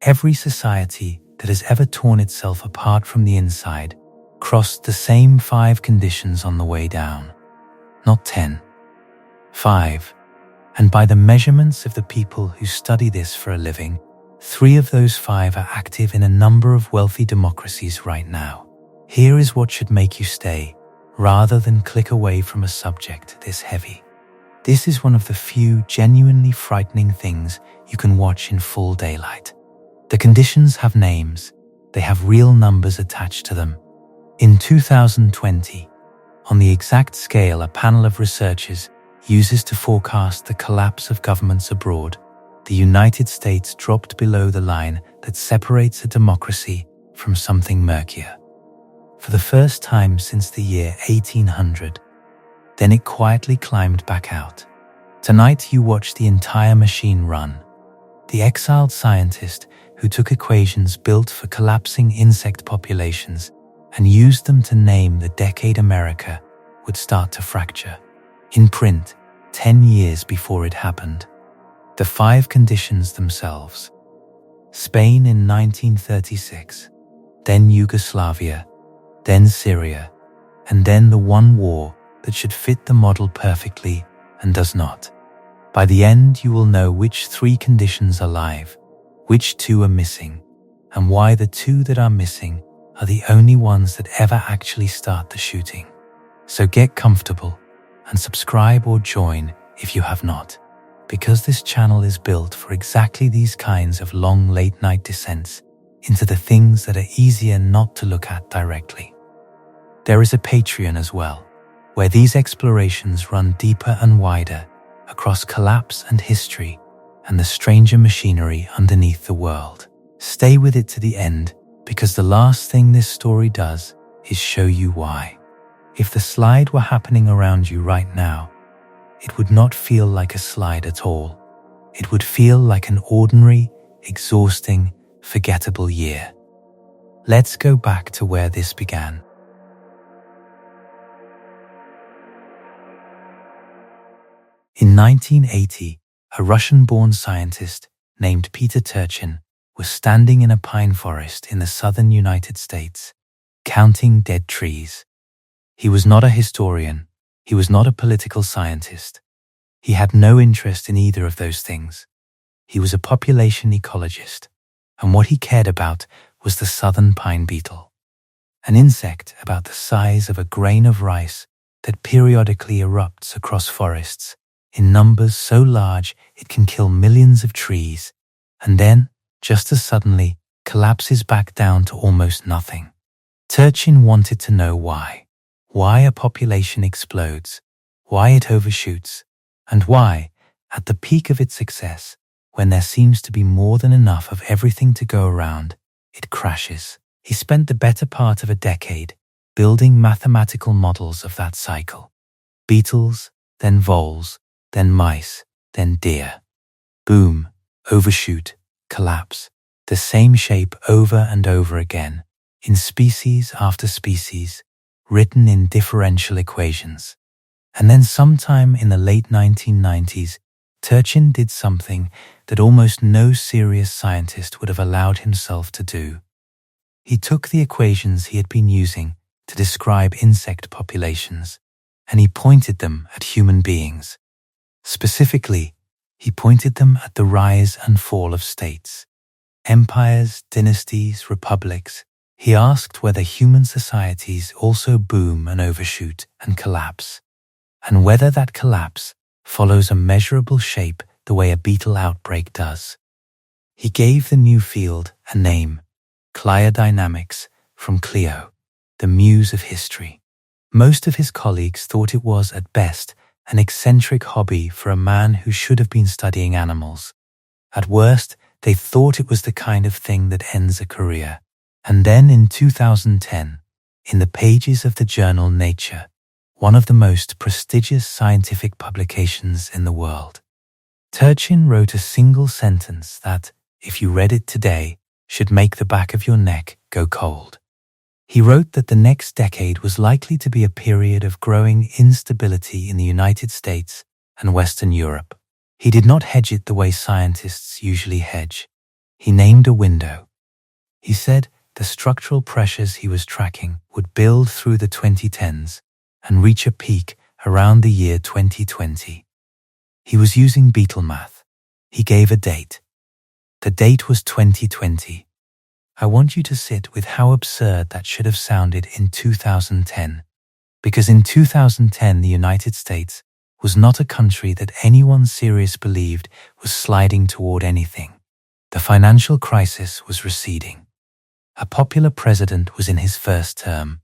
Every society that has ever torn itself apart from the inside crossed the same 5 conditions on the way down. Not 10. 5. And by the measurements of the people who study this for a living, 3 of those 5 are active in a number of wealthy democracies right now. Here is what should make you stay, rather than click away from a subject this heavy. This is one of the few genuinely frightening things you can watch in full daylight. The conditions have names. They have real numbers attached to them. In 2020, on the exact scale a panel of researchers uses to forecast the collapse of governments abroad, the United States dropped below the line that separates a democracy from something murkier. For the first time since the year 1800, then it quietly climbed back out. Tonight you watch the entire machine run. The exiled scientist who took equations built for collapsing insect populations and used them to name the decade America would start to fracture. In print, 10 years before it happened. The 5 conditions themselves. Spain in 1936, then Yugoslavia, then Syria, and then the one war that should fit the model perfectly and does not. By the end, you will know which 3 conditions are live, which 2 are missing, and why the 2 that are missing are the only ones that ever actually start the shooting. So get comfortable and subscribe or join if you have not, because this channel is built for exactly these kinds of long late-night descents into the things that are easier not to look at directly. There is a Patreon as well, where these explorations run deeper and wider across collapse and history and the stranger machinery underneath the world. Stay with it to the end, because the last thing this story does is show you why. If the slide were happening around you right now, it would not feel like a slide at all. It would feel like an ordinary, exhausting, forgettable year. Let's go back to where this began. In 1980, a Russian-born scientist named Peter Turchin was standing in a pine forest in the southern United States, counting dead trees. He was not a historian. He was not a political scientist. He had no interest in either of those things. He was a population ecologist, and what he cared about was the southern pine beetle, an insect about the size of a grain of rice that periodically erupts across forests in numbers so large it can kill millions of trees, and then, just as suddenly, collapses back down to almost nothing. Turchin wanted to know why. Why a population explodes, why it overshoots, and why, at the peak of its success, when there seems to be more than enough of everything to go around, it crashes. He spent the better part of a decade building mathematical models of that cycle. Beetles, then voles, then mice, then deer. Boom, overshoot, collapse, the same shape over and over again, in species after species, written in differential equations. And then sometime in the late 1990s, Turchin did something that almost no serious scientist would have allowed himself to do. He took the equations he had been using to describe insect populations, and he pointed them at human beings. Specifically, he pointed them at the rise and fall of states, empires, dynasties, republics. He asked whether human societies also boom and overshoot and collapse, and whether that collapse follows a measurable shape the way a beetle outbreak does. He gave the new field a name, Cliodynamics, from Clio, the muse of history. Most of his colleagues thought it was, at best, an eccentric hobby for a man who should have been studying animals. At worst, they thought it was the kind of thing that ends a career. And then in 2010, in the pages of the journal Nature, one of the most prestigious scientific publications in the world, Turchin wrote a single sentence that, if you read it today, should make the back of your neck go cold. He wrote that the next decade was likely to be a period of growing instability in the United States and Western Europe. He did not hedge it the way scientists usually hedge. He named a window. He said the structural pressures he was tracking would build through the 2010s and reach a peak around the year 2020. He was using beetle math. He gave a date. The date was 2020. I want you to sit with how absurd that should have sounded in 2010. Because in 2010, the United States was not a country that anyone serious believed was sliding toward anything. The financial crisis was receding. A popular president was in his first term.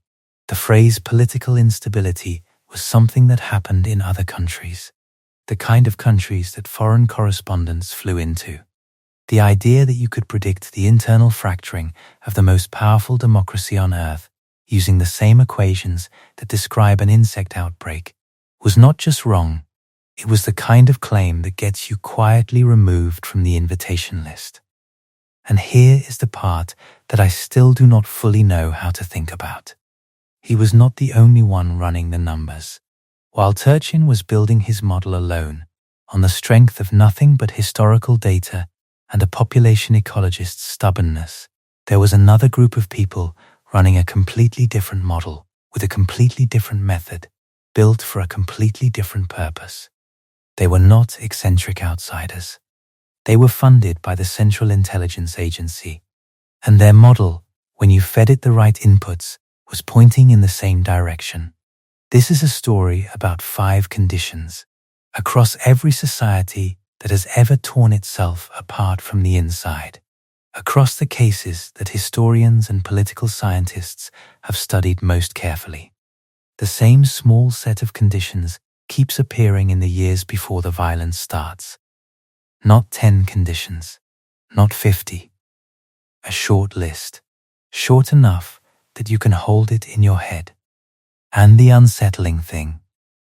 The phrase political instability was something that happened in other countries. The kind of countries that foreign correspondents flew into. The idea that you could predict the internal fracturing of the most powerful democracy on earth using the same equations that describe an insect outbreak was not just wrong, it was the kind of claim that gets you quietly removed from the invitation list. And here is the part that I still do not fully know how to think about. He was not the only one running the numbers. While Turchin was building his model alone, on the strength of nothing but historical data and a population ecologist's stubbornness, there was another group of people running a completely different model with a completely different method, built for a completely different purpose. They were not eccentric outsiders. They were funded by the Central Intelligence Agency, and their model, when you fed it the right inputs, was pointing in the same direction. This is a story about 5 conditions across every society that has ever torn itself apart from the inside, across the cases that historians and political scientists have studied most carefully. The same small set of conditions keeps appearing in the years before the violence starts. Not 10 conditions, not 50. A short list, short enough that you can hold it in your head. And the unsettling thing,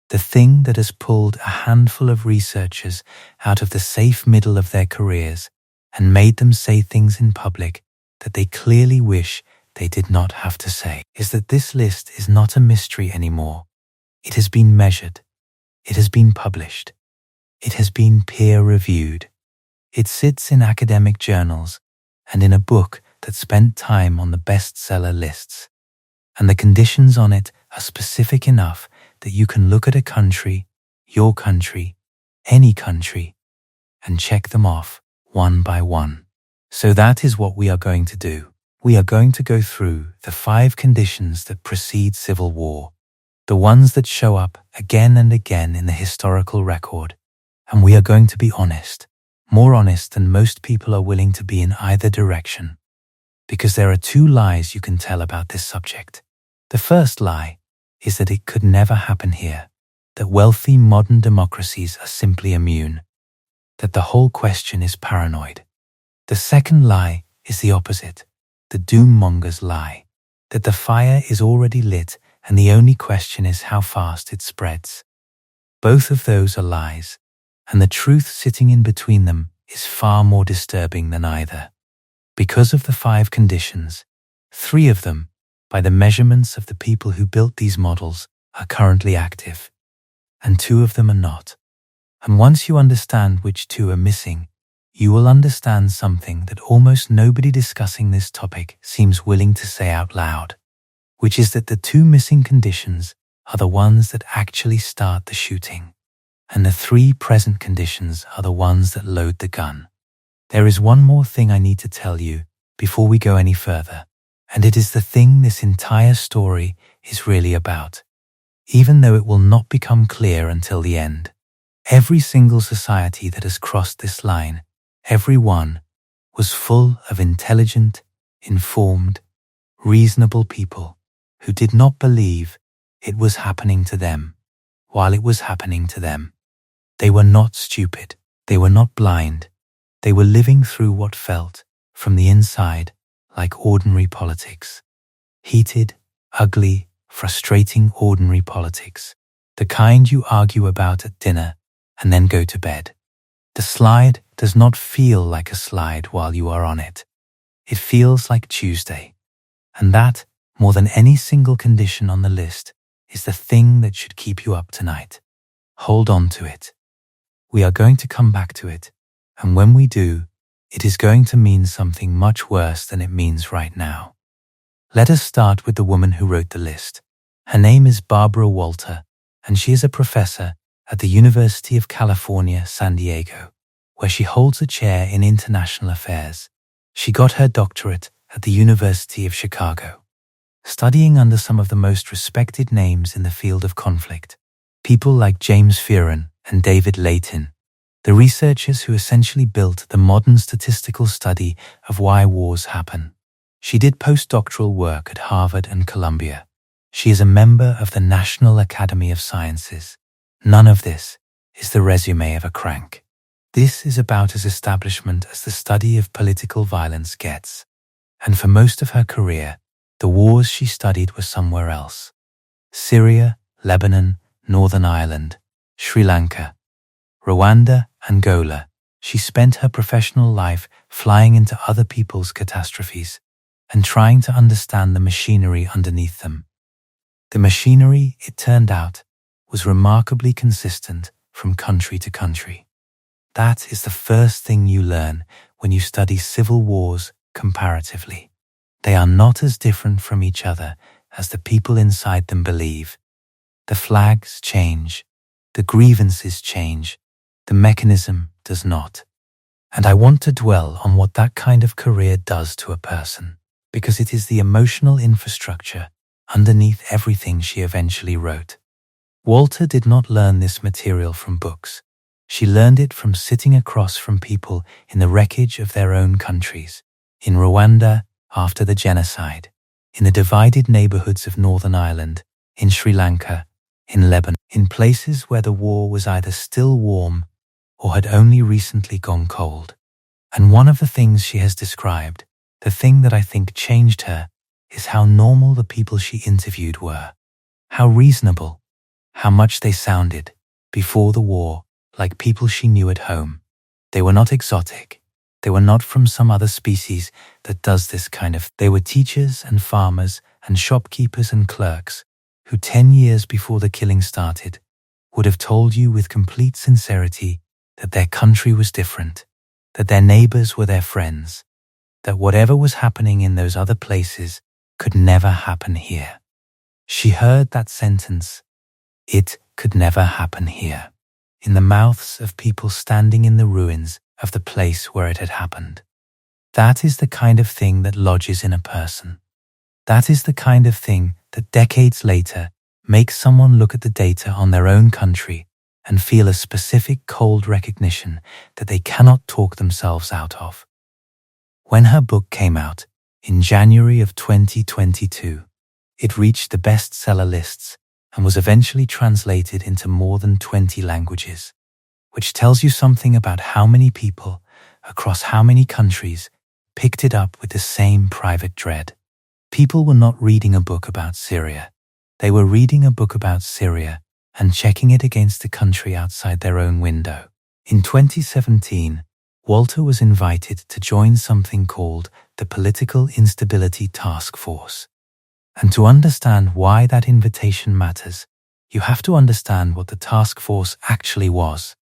the thing that has pulled a handful of researchers out of the safe middle of their careers and made them say things in public that they clearly wish they did not have to say, is that this list is not a mystery anymore. It has been measured. It has been published. It has been peer-reviewed. It sits in academic journals and in a book that spent time on the bestseller lists. And the conditions on it are specific enough that you can look at a country, your country, any country, and check them off one by one. So that is what we are going to do. We are going to go through the 5 conditions that precede civil war, the ones that show up again and again in the historical record. And we are going to be honest, more honest than most people are willing to be in either direction. Because there are 2 lies you can tell about this subject. The first lie is that it could never happen here, that wealthy modern democracies are simply immune, that the whole question is paranoid. The second lie is the opposite, the doom-monger's lie, that the fire is already lit and the only question is how fast it spreads. Both of those are lies, and the truth sitting in between them is far more disturbing than either. Because of the 5 conditions, 3 of them, by the measurements of the people who built these models, are currently active, and 2 of them are not. And once you understand which 2 are missing, you will understand something that almost nobody discussing this topic seems willing to say out loud, which is that the 2 missing conditions are the ones that actually start the shooting, and the 3 present conditions are the ones that load the gun. There is one more thing I need to tell you before we go any further, and it is the thing this entire story is really about, even though it will not become clear until the end. Every single society that has crossed this line, every one, was full of intelligent, informed, reasonable people who did not believe it was happening to them while it was happening to them. They were not stupid. They were not blind. They were living through what felt, from the inside, like ordinary politics. Heated, ugly, frustrating ordinary politics. The kind you argue about at dinner and then go to bed. The slide does not feel like a slide while you are on it. It feels like Tuesday. And that, more than any single condition on the list, is the thing that should keep you up tonight. Hold on to it. We are going to come back to it, and when we do, it is going to mean something much worse than it means right now. Let us start with the woman who wrote the list. Her name is Barbara Walter, and she is a professor at the University of California, San Diego, where she holds a chair in international affairs. She got her doctorate at the University of Chicago, studying under some of the most respected names in the field of conflict, people like James Fearon and David Leighton, the researchers who essentially built the modern statistical study of why wars happen. She did postdoctoral work at Harvard and Columbia. She is a member of the National Academy of Sciences. None of this is the resume of a crank. This is about as establishment as the study of political violence gets. And for most of her career, the wars she studied were somewhere else. Syria, Lebanon, Northern Ireland, Sri Lanka, Rwanda, Angola. She spent her professional life flying into other people's catastrophes and trying to understand the machinery underneath them. The machinery, it turned out, was remarkably consistent from country to country. That is the first thing you learn when you study civil wars comparatively. They are not as different from each other as the people inside them believe. The flags change, the grievances change, the mechanism does not. And I want to dwell on what that kind of career does to a person, because it is the emotional infrastructure underneath everything she eventually wrote. Walter did not learn this material from books. She learned it from sitting across from people in the wreckage of their own countries, in Rwanda after the genocide, in the divided neighborhoods of Northern Ireland, in Sri Lanka, in Lebanon, in places where the war was either still warm or had only recently gone cold. And one of the things she has described, the thing that I think changed her, is how normal the people she interviewed were, how reasonable, how much they sounded, before the war, like people she knew at home. They were not exotic. They were not from some other species that does this kind of. They were teachers and farmers and shopkeepers and clerks who 10 years before the killing started would have told you with complete sincerity that their country was different, that their neighbors were their friends, that whatever was happening in those other places could never happen here. She heard that sentence, "It could never happen here," in the mouths of people standing in the ruins of the place where it had happened. That is the kind of thing that lodges in a person. That is the kind of thing that decades later makes someone look at the data on their own country and feel a specific cold recognition that they cannot talk themselves out of. When her book came out in January of 2022, it reached the bestseller lists and was eventually translated into more than 20 languages, which tells you something about how many people across how many countries picked it up with the same private dread. People were not reading a book about Syria. They were reading a book about Syria and checking it against the country outside their own window. In 2017, Walter was invited to join something called the Political Instability Task Force. And to understand why that invitation matters, you have to understand what the task force actually was,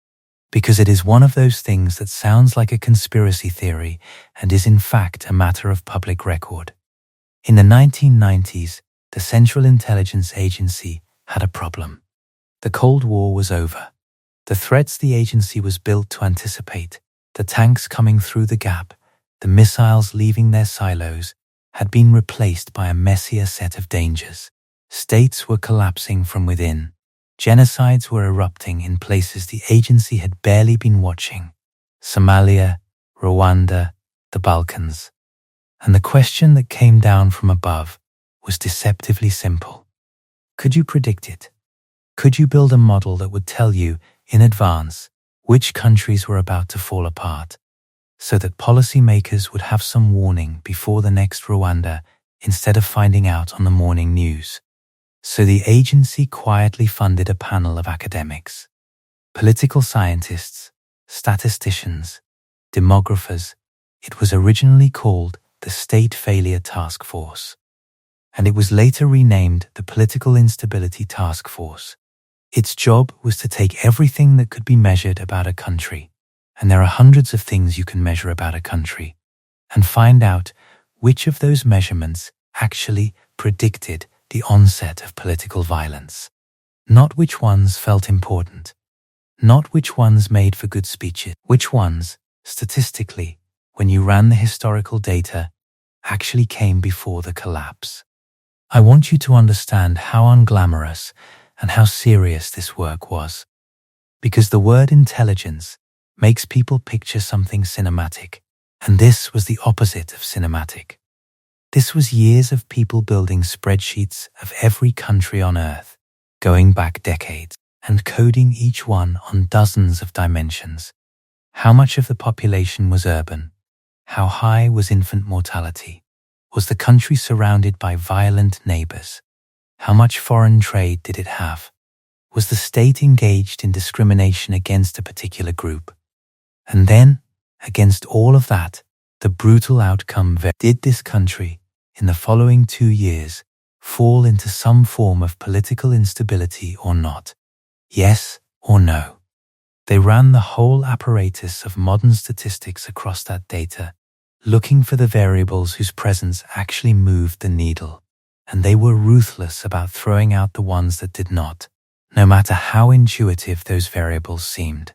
because it is one of those things that sounds like a conspiracy theory and is in fact a matter of public record. In the 1990s, the Central Intelligence Agency had a problem. The Cold War was over. The threats the agency was built to anticipate, the tanks coming through the gap, the missiles leaving their silos, had been replaced by a messier set of dangers. States were collapsing from within. Genocides were erupting in places the agency had barely been watching. Somalia, Rwanda, the Balkans. And the question that came down from above was deceptively simple. Could you predict it? Could you build a model that would tell you, in advance, which countries were about to fall apart, so that policymakers would have some warning before the next Rwanda instead of finding out on the morning news? So the agency quietly funded a panel of academics, political scientists, statisticians, demographers. It was originally called the State Failure Task Force, and it was later renamed the Political Instability Task Force. Its job was to take everything that could be measured about a country And there are hundreds of things you can measure about a country and find out which of those measurements actually predicted the onset of political violence. Not which ones felt important, not which ones made for good speeches, which ones, statistically, when you ran the historical data, actually came before the collapse. I want you to understand how unglamorous and how serious this work was, because the word intelligence makes people picture something cinematic, and this was the opposite of cinematic. This was years of people building spreadsheets of every country on Earth, going back decades, and coding each one on dozens of dimensions. How much of the population was urban? How high was infant mortality? Was the country surrounded by violent neighbors? How much foreign trade did it have? Was the state engaged in discrimination against a particular group? And then, against all of that, the brutal outcome: did this country, in the following 2 years, fall into some form of political instability or not? Yes or no? They ran the whole apparatus of modern statistics across that data, looking for the variables whose presence actually moved the needle, and they were ruthless about throwing out the ones that did not, no matter how intuitive those variables seemed.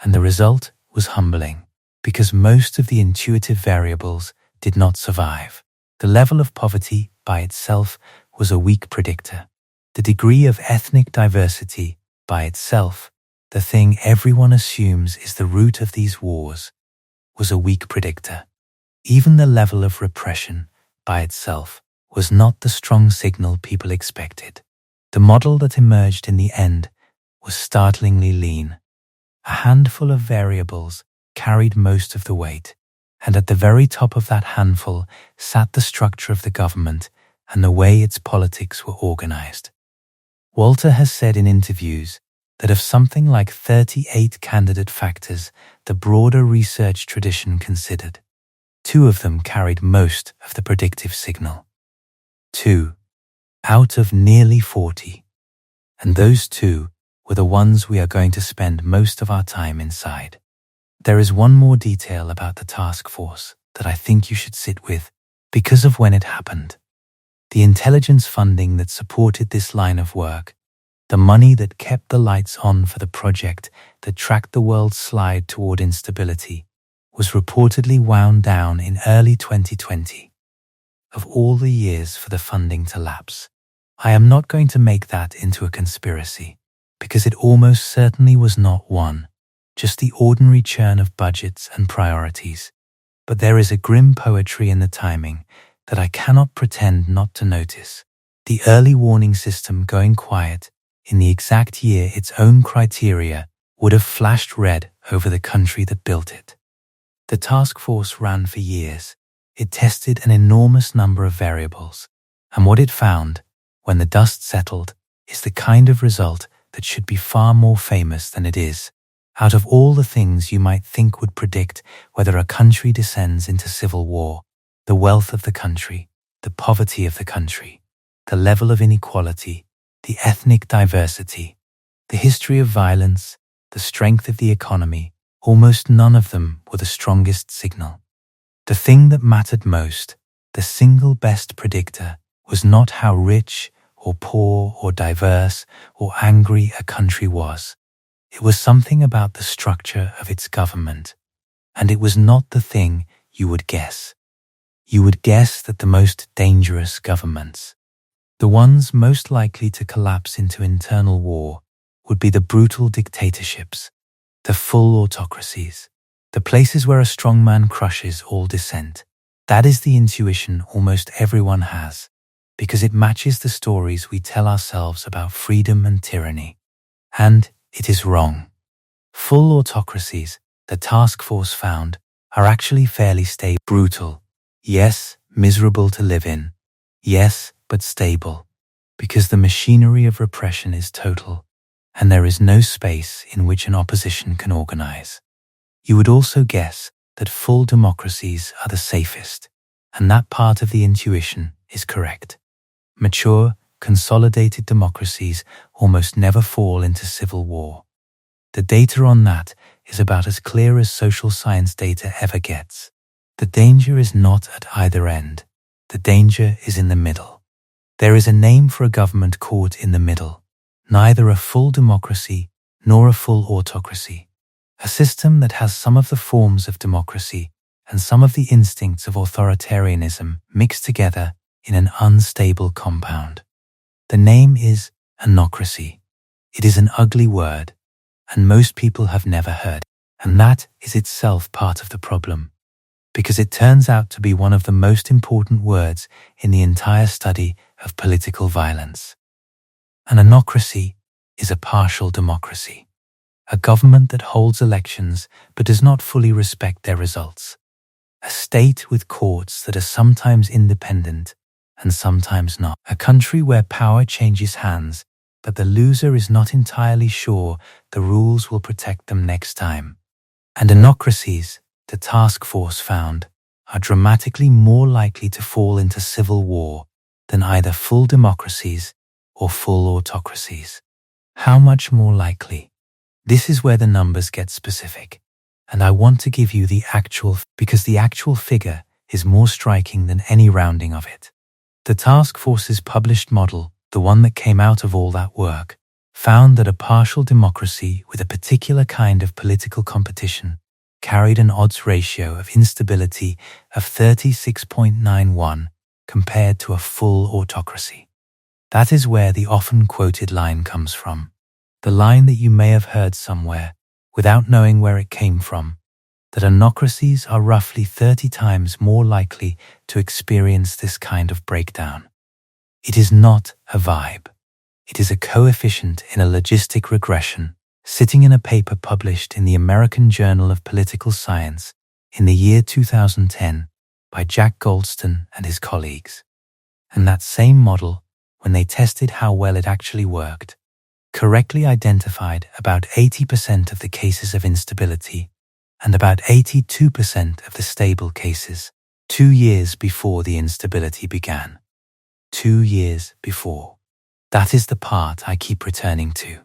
And the result was humbling, because most of the intuitive variables did not survive. The level of poverty by itself was a weak predictor. The degree of ethnic diversity by itself, the thing everyone assumes is the root of these wars, was a weak predictor. Even the level of repression by itself was not the strong signal people expected. The model that emerged in the end was startlingly lean. A handful of variables carried most of the weight, and at the very top of that handful sat the structure of the government and the way its politics were organized. Walter has said in interviews that of something like 38 candidate factors the broader research tradition considered, 2 of them carried most of the predictive signal. 2 out of nearly 40. And those 2 were the ones we are going to spend most of our time inside. There is one more detail about the task force that I think you should sit with because of when it happened. The intelligence funding that supported this line of work, the money that kept the lights on for the project that tracked the world's slide toward instability, was reportedly wound down in early 2020. Of all the years for the funding to lapse, I am not going to make that into a conspiracy, because it almost certainly was not one, just the ordinary churn of budgets and priorities. But there is a grim poetry in the timing that I cannot pretend not to notice. The early warning system going quiet in the exact year its own criteria would have flashed red over the country that built it. The task force ran for years. It tested an enormous number of variables, and what it found, when the dust settled, is the kind of result that should be far more famous than it is. Out of all the things you might think would predict whether a country descends into civil war, the wealth of the country, the poverty of the country, the level of inequality, the ethnic diversity, the history of violence, the strength of the economy, almost none of them were the strongest signal. The thing that mattered most, the single best predictor, was not how rich or poor or diverse or angry a country was. It was something about the structure of its government, and it was not the thing you would guess. You would guess that the most dangerous governments, the ones most likely to collapse into internal war, would be the brutal dictatorships, the full autocracies, the places where a strong man crushes all dissent. That is the intuition almost everyone has, because it matches the stories we tell ourselves about freedom and tyranny. And it is wrong. Full autocracies, the task force found, are actually fairly stable. Brutal, yes, miserable to live in, yes, but stable, because the machinery of repression is total, and there is no space in which an opposition can organize. You would also guess that full democracies are the safest, and that part of the intuition is correct. Mature, consolidated democracies almost never fall into civil war. The data on that is about as clear as social science data ever gets. The danger is not at either end. The danger is in the middle. There is a name for a government caught in the middle, neither a full democracy nor a full autocracy. A system that has some of the forms of democracy and some of the instincts of authoritarianism mixed together in an unstable compound. The name is Anocracy. It is an ugly word, and most people have never heard it. And that is itself part of the problem, because it turns out to be one of the most important words in the entire study of political violence. An anocracy is a partial democracy, a government that holds elections but does not fully respect their results, a state with courts that are sometimes independent and sometimes not, a country where power changes hands but the loser is not entirely sure the rules will protect them next time. And anocracies, the task force found, are dramatically more likely to fall into civil war than either full democracies or full autocracies. How much more likely? This is where the numbers get specific, and I want to give you the actual, because the actual figure is more striking than any rounding of it. The task force's published model, the one that came out of all that work, found that a partial democracy with a particular kind of political competition carried an odds ratio of instability of 36.91 compared to a full autocracy. That is where the often quoted line comes from. The line that you may have heard somewhere, without knowing where it came from, that anocracies are roughly 30 times more likely to experience this kind of breakdown. It is not a vibe. It is a coefficient in a logistic regression sitting in a paper published in the American Journal of Political Science in the year 2010 by Jack Goldston and his colleagues. And that same model, when they tested how well it actually worked, correctly identified about 80% of the cases of instability and about 82% of the stable cases 2 years before the instability began. 2 years before. That is the part I keep returning to.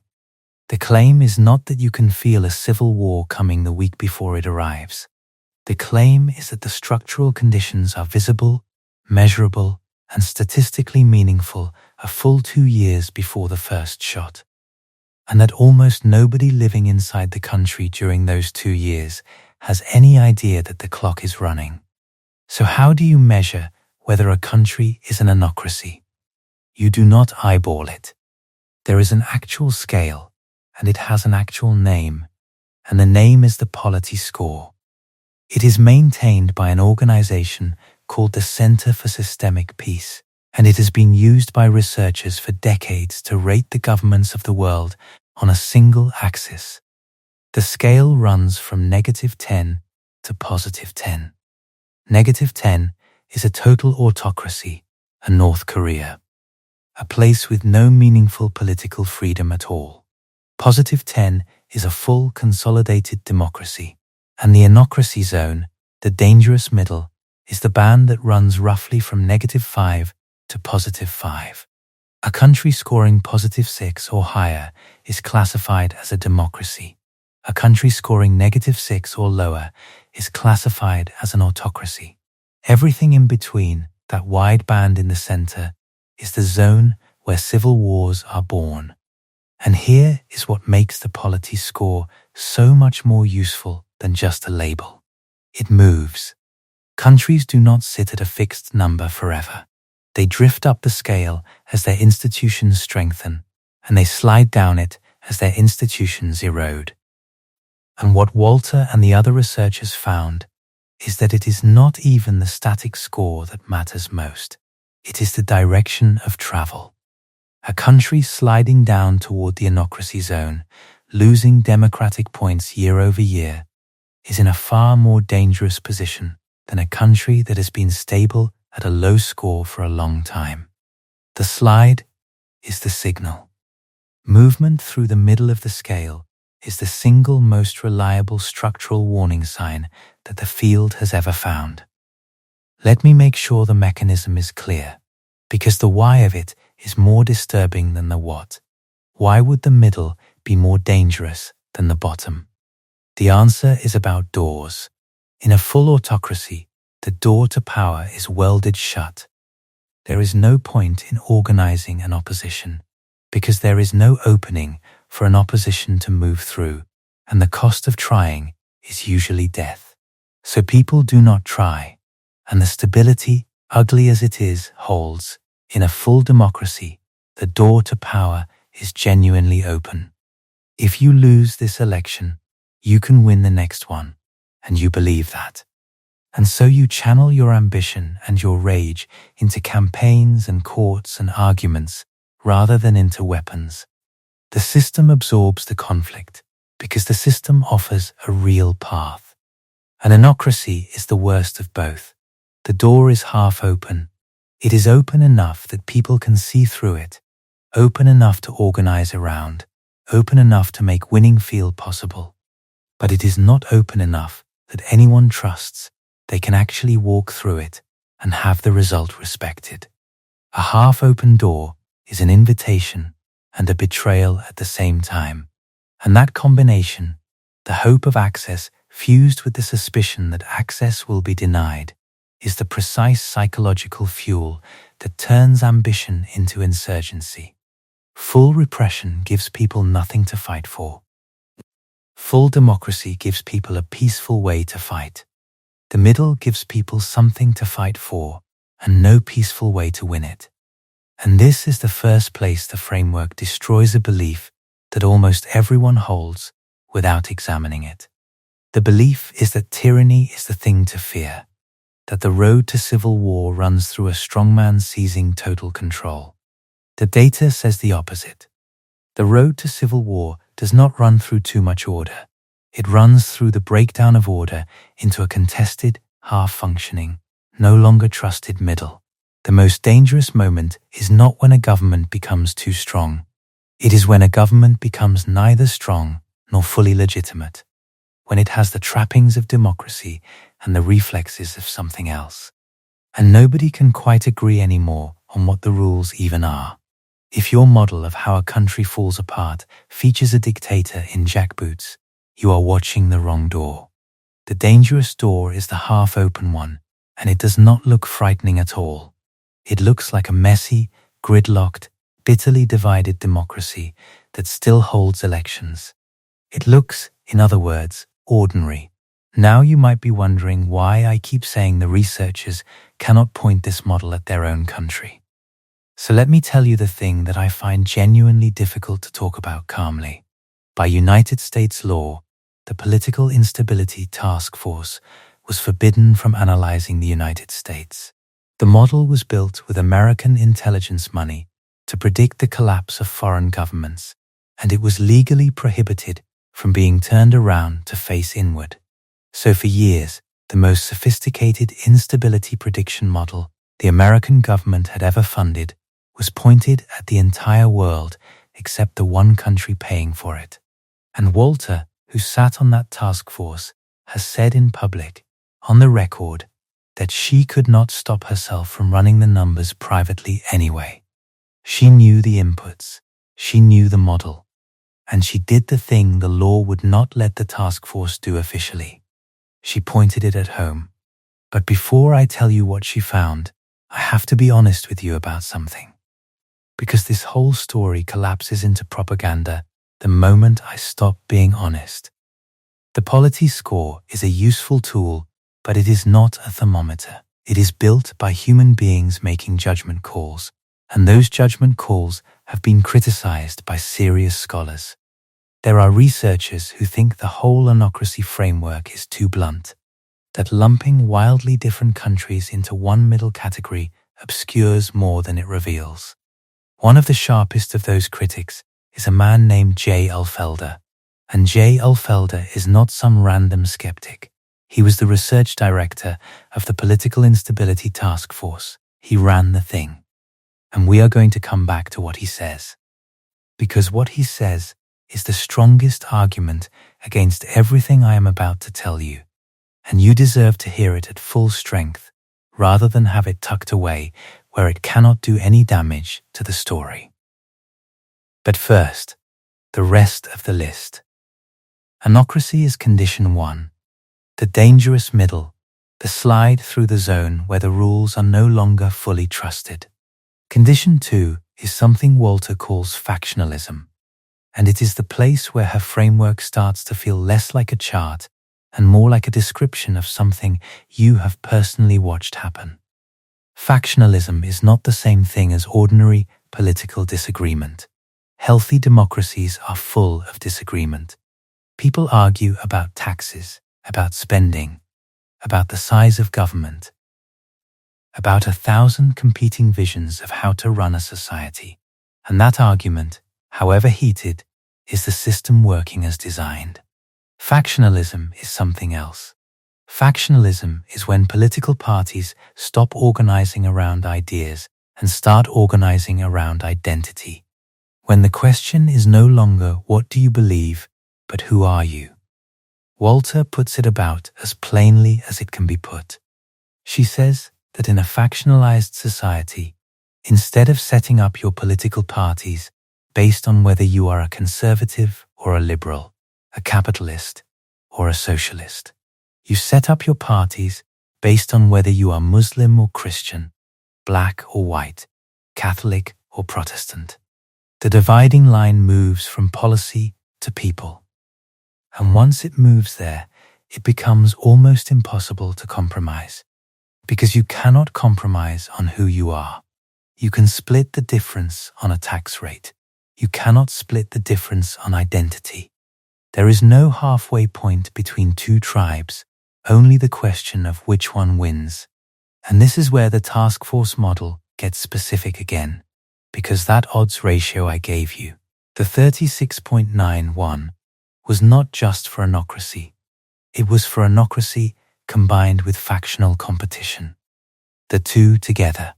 The claim is not that you can feel a civil war coming the week before it arrives. The claim is that the structural conditions are visible, measurable, and statistically meaningful a full 2 years before the first shot. And that almost nobody living inside the country during those 2 years has any idea that the clock is running. So how do you measure whether a country is an anocracy? You do not eyeball it. There is an actual scale, and it has an actual name, and the name is the polity score. It is maintained by an organization called the Center for Systemic Peace, and it has been used by researchers for decades to rate the governments of the world on a single axis. The scale runs from -10 to +10. -10 is a total autocracy, a North Korea, a place with no meaningful political freedom at all. +10 is a full consolidated democracy, and the anocracy zone, the dangerous middle, is the band that runs roughly from -5 to +5. A country scoring +6 or higher is classified as a democracy. A country scoring -6 or lower is classified as an autocracy. Everything in between, that wide band in the center, is the zone where civil wars are born. And here is what makes the polity score so much more useful than just a label. It moves. Countries do not sit at a fixed number forever. They drift up the scale as their institutions strengthen, and they slide down it as their institutions erode. And what Walter and the other researchers found is that it is not even the static score that matters most. It is the direction of travel. A country sliding down toward the anocracy zone, losing democratic points year over year, is in a far more dangerous position than a country that has been stable at a low score for a long time. The slide is the signal. Movement through the middle of the scale is the single most reliable structural warning sign that the field has ever found. Let me make sure the mechanism is clear, because the why of it is more disturbing than the what. Why would the middle be more dangerous than the bottom? The answer is about doors. In a full autocracy, the door to power is welded shut. There is no point in organizing an opposition, because there is no opening for an opposition to move through, and the cost of trying is usually death. So people do not try, and the stability, ugly as it is, holds. In a full democracy, the door to power is genuinely open. If you lose this election, you can win the next one, and you believe that. And so you channel your ambition and your rage into campaigns and courts and arguments rather than into weapons. The system absorbs the conflict because the system offers a real path. An anocracy is the worst of both. The door is half open. It is open enough that people can see through it, open enough to organize around, open enough to make winning feel possible. But it is not open enough that anyone trusts they can actually walk through it and have the result respected. A half-open door is an invitation and a betrayal at the same time. And that combination, the hope of access fused with the suspicion that access will be denied, is the precise psychological fuel that turns ambition into insurgency. Full repression gives people nothing to fight for. Full democracy gives people a peaceful way to fight. The middle gives people something to fight for and no peaceful way to win it. And this is the first place the framework destroys a belief that almost everyone holds without examining it. The belief is that tyranny is the thing to fear, that the road to civil war runs through a strongman seizing total control. The data says the opposite. The road to civil war does not run through too much order. It runs through the breakdown of order into a contested, half-functioning, no longer trusted middle. The most dangerous moment is not when a government becomes too strong. It is when a government becomes neither strong nor fully legitimate, when it has the trappings of democracy and the reflexes of something else. And nobody can quite agree anymore on what the rules even are. If your model of how a country falls apart features a dictator in jackboots, you are watching the wrong door. The dangerous door is the half-open one, and it does not look frightening at all. It looks like a messy, gridlocked, bitterly divided democracy that still holds elections. It looks, in other words, ordinary. Now you might be wondering why I keep saying the researchers cannot point this model at their own country. So let me tell you the thing that I find genuinely difficult to talk about calmly. By United States law, the Political Instability Task Force was forbidden from analyzing the United States. The model was built with American intelligence money to predict the collapse of foreign governments, and it was legally prohibited from being turned around to face inward. So for years, the most sophisticated instability prediction model the American government had ever funded was pointed at the entire world except the one country paying for it. And Walter, who sat on that task force, has said in public, on the record, that she could not stop herself from running the numbers privately anyway. She knew the inputs, she knew the model, and she did the thing the law would not let the task force do officially. She pointed it at home. But before I tell you what she found, I have to be honest with you about something. Because this whole story collapses into propaganda the moment I stop being honest. The Polity Score is a useful tool, but it is not a thermometer. It is built by human beings making judgment calls, and those judgment calls have been criticized by serious scholars. There are researchers who think the whole Anocracy framework is too blunt, that lumping wildly different countries into one middle category obscures more than it reveals. One of the sharpest of those critics is a man named J. Ulfelder, and J. Ulfelder is not some random skeptic. He was the research director of the Political Instability Task Force. He ran the thing. And we are going to come back to what he says. Because what he says is the strongest argument against everything I am about to tell you, and you deserve to hear it at full strength, rather than have it tucked away where it cannot do any damage to the story. But first, the rest of the list. Anocracy is condition 1, the dangerous middle, the slide through the zone where the rules are no longer fully trusted. Condition 2 is something Walter calls factionalism, and it is the place where her framework starts to feel less like a chart and more like a description of something you have personally watched happen. Factionalism is not the same thing as ordinary political disagreement. Healthy democracies are full of disagreement. People argue about taxes, about spending, about the size of government, about 1,000 competing visions of how to run a society. And that argument, however heated, is the system working as designed. Factionalism is something else. Factionalism is when political parties stop organizing around ideas and start organizing around identity. When the question is no longer what do you believe, but who are you? Walter puts it about as plainly as it can be put. She says that in a factionalized society, instead of setting up your political parties based on whether you are a conservative or a liberal, a capitalist or a socialist, you set up your parties based on whether you are Muslim or Christian, black or white, Catholic or Protestant. The dividing line moves from policy to people. And once it moves there, it becomes almost impossible to compromise, because you cannot compromise on who you are. You can split the difference on a tax rate. You cannot split the difference on identity. There is no halfway point between two tribes, only the question of which one wins. And this is where the task force model gets specific again, because that odds ratio I gave you, the 36.91, was not just for Anocracy. It was for Anocracy combined with factional competition. The two together.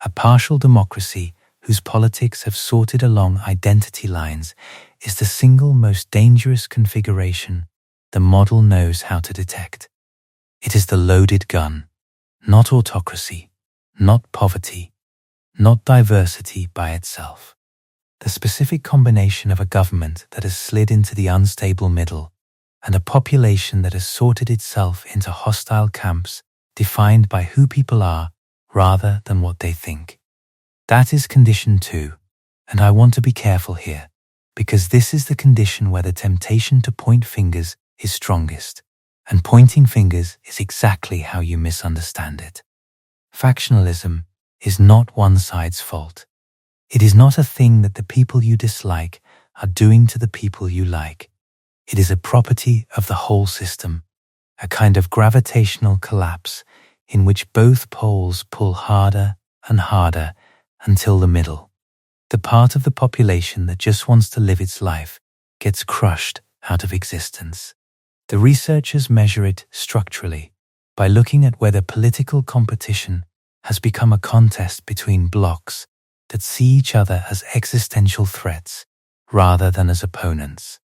A partial democracy whose politics have sorted along identity lines is the single most dangerous configuration the model knows how to detect. It is the loaded gun, not autocracy, not poverty, not diversity by itself. The specific combination of a government that has slid into the unstable middle and a population that has sorted itself into hostile camps defined by who people are rather than what they think. That is condition 2, and I want to be careful here, because this is the condition where the temptation to point fingers is strongest, and pointing fingers is exactly how you misunderstand it. Factionalism is not one side's fault. It is not a thing that the people you dislike are doing to the people you like. It is a property of the whole system, a kind of gravitational collapse in which both poles pull harder and harder until the middle, the part of the population that just wants to live its life, gets crushed out of existence. The researchers measure it structurally by looking at whether political competition has become a contest between blocs that see each other as existential threats rather than as opponents.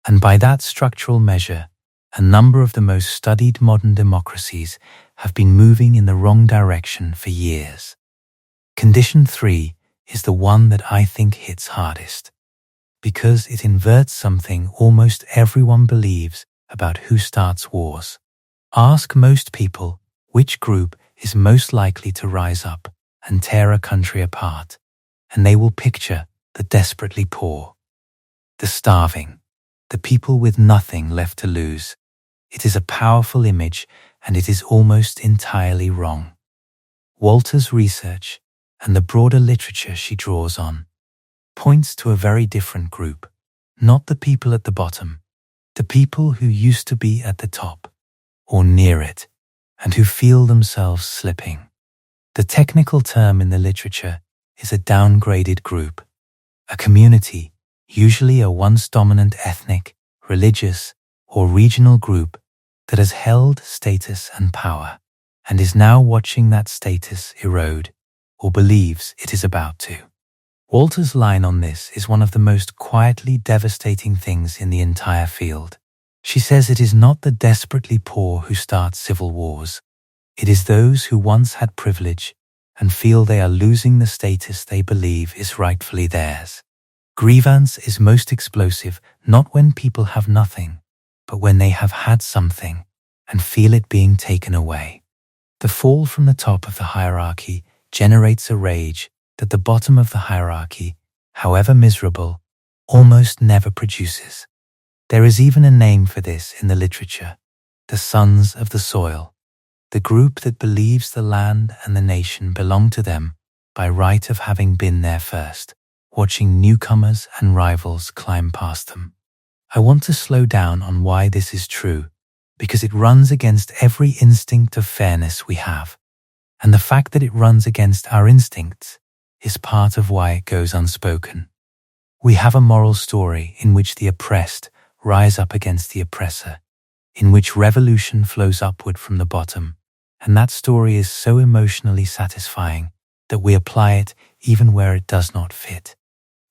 And by that structural measure, a number of the most studied modern democracies have been moving in the wrong direction for years. Condition 3 is the one that I think hits hardest, because it inverts something almost everyone believes about who starts wars. Ask most people which group is most likely to rise up and tear a country apart, and they will picture the desperately poor, the starving, the people with nothing left to lose. It is a powerful image, and it is almost entirely wrong. Walter's research and the broader literature she draws on points to a very different group, not the people at the bottom, the people who used to be at the top or near it and who feel themselves slipping. The technical term in the literature is a downgraded group, a community, usually a once dominant ethnic, religious, or regional group that has held status and power and is now watching that status erode or believes it is about to. Walter's line on this is one of the most quietly devastating things in the entire field. She says it is not the desperately poor who start civil wars. It is those who once had privilege and feel they are losing the status they believe is rightfully theirs. Grievance is most explosive not when people have nothing, but when they have had something and feel it being taken away. The fall from the top of the hierarchy generates a rage that the bottom of the hierarchy, however miserable, almost never produces. There is even a name for this in the literature: the sons of the soil, the group that believes the land and the nation belong to them by right of having been there first, watching newcomers and rivals climb past them. I want to slow down on why this is true, because it runs against every instinct of fairness we have, and the fact that it runs against our instincts is part of why it goes unspoken. We have a moral story in which the oppressed rise up against the oppressor, in which revolution flows upward from the bottom, and that story is so emotionally satisfying that we apply it even where it does not fit.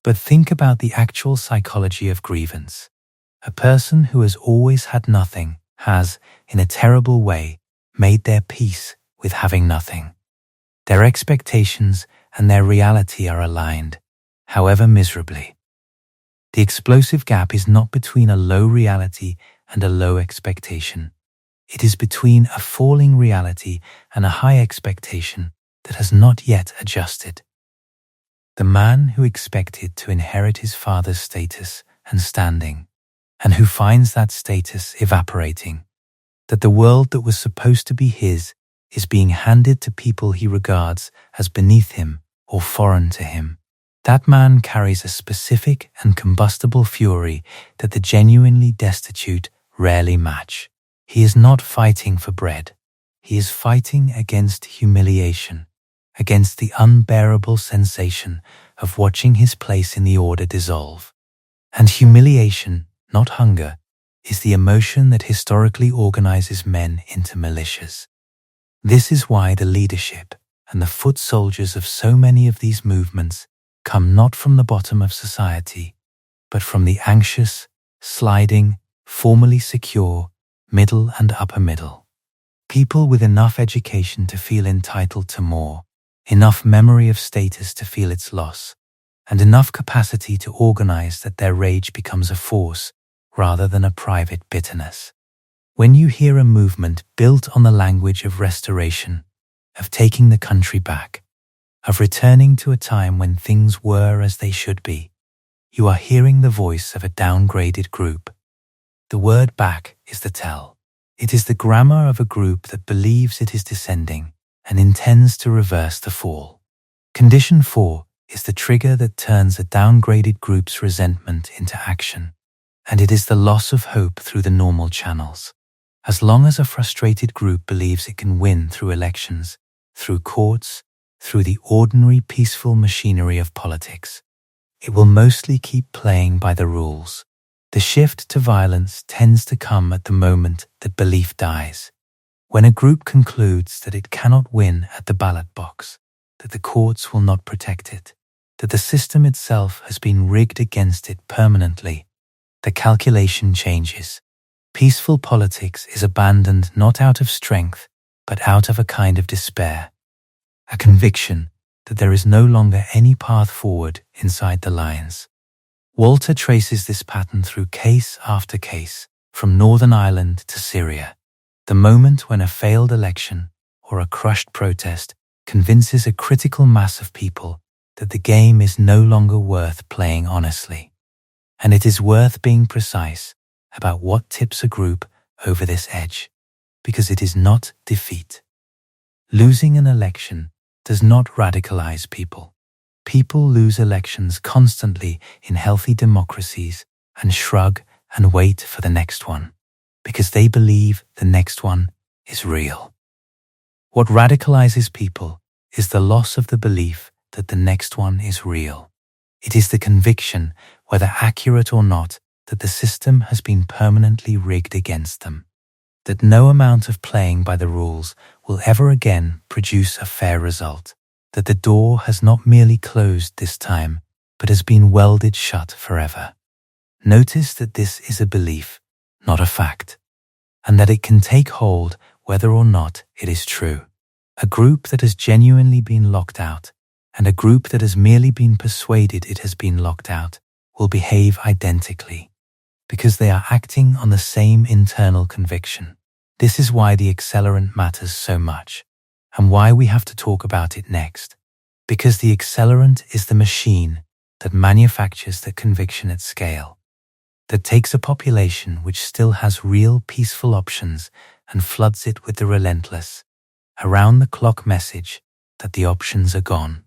But think about the actual psychology of grievance. A person who has always had nothing has, in a terrible way, made their peace with having nothing. Their expectations and their reality are aligned, however miserably. The explosive gap is not between a low reality and a low expectation. It is between a falling reality and a high expectation that has not yet adjusted. The man who expected to inherit his father's status and standing, and who finds that status evaporating, that the world that was supposed to be his is being handed to people he regards as beneath him or foreign to him. That man carries a specific and combustible fury that the genuinely destitute rarely match. He is not fighting for bread. He is fighting against humiliation, against the unbearable sensation of watching his place in the order dissolve. And humiliation, not hunger, is the emotion that historically organizes men into militias. This is why the leadership and the foot soldiers of so many of these movements come not from the bottom of society, but from the anxious, sliding, formally secure, middle and upper middle. People with enough education to feel entitled to more, enough memory of status to feel its loss, and enough capacity to organize that their rage becomes a force rather than a private bitterness. When you hear a movement built on the language of restoration, of taking the country back, of returning to a time when things were as they should be, you are hearing the voice of a downgraded group. The word back is the tell. It is the grammar of a group that believes it is descending and intends to reverse the fall. Condition 4 is the trigger that turns a downgraded group's resentment into action, and it is the loss of hope through the normal channels. As long as a frustrated group believes it can win through elections, through courts, through the ordinary peaceful machinery of politics, it will mostly keep playing by the rules. The shift to violence tends to come at the moment that belief dies, when a group concludes that it cannot win at the ballot box, that the courts will not protect it, that the system itself has been rigged against it permanently. The calculation changes. Peaceful politics is abandoned not out of strength, but out of a kind of despair, a conviction that there is no longer any path forward inside the lines. Walter traces this pattern through case after case, from Northern Ireland to Syria. The moment when a failed election or a crushed protest convinces a critical mass of people that the game is no longer worth playing honestly. And it is worth being precise about what tips a group over this edge, because it is not defeat. Losing an election does not radicalize people. People lose elections constantly in healthy democracies and shrug and wait for the next one, because they believe the next one is real. What radicalizes people is the loss of the belief that the next one is real. It is the conviction, whether accurate or not, that the system has been permanently rigged against them, that no amount of playing by the rules will ever again produce a fair result, that the door has not merely closed this time, but has been welded shut forever. Notice that this is a belief, not a fact, and that it can take hold whether or not it is true. A group that has genuinely been locked out, and a group that has merely been persuaded it has been locked out, will behave identically, because they are acting on the same internal conviction. This is why the accelerant matters so much, and why we have to talk about it next. Because the accelerant is the machine that manufactures the conviction at scale, that takes a population which still has real peaceful options and floods it with the relentless, around-the-clock message that the options are gone,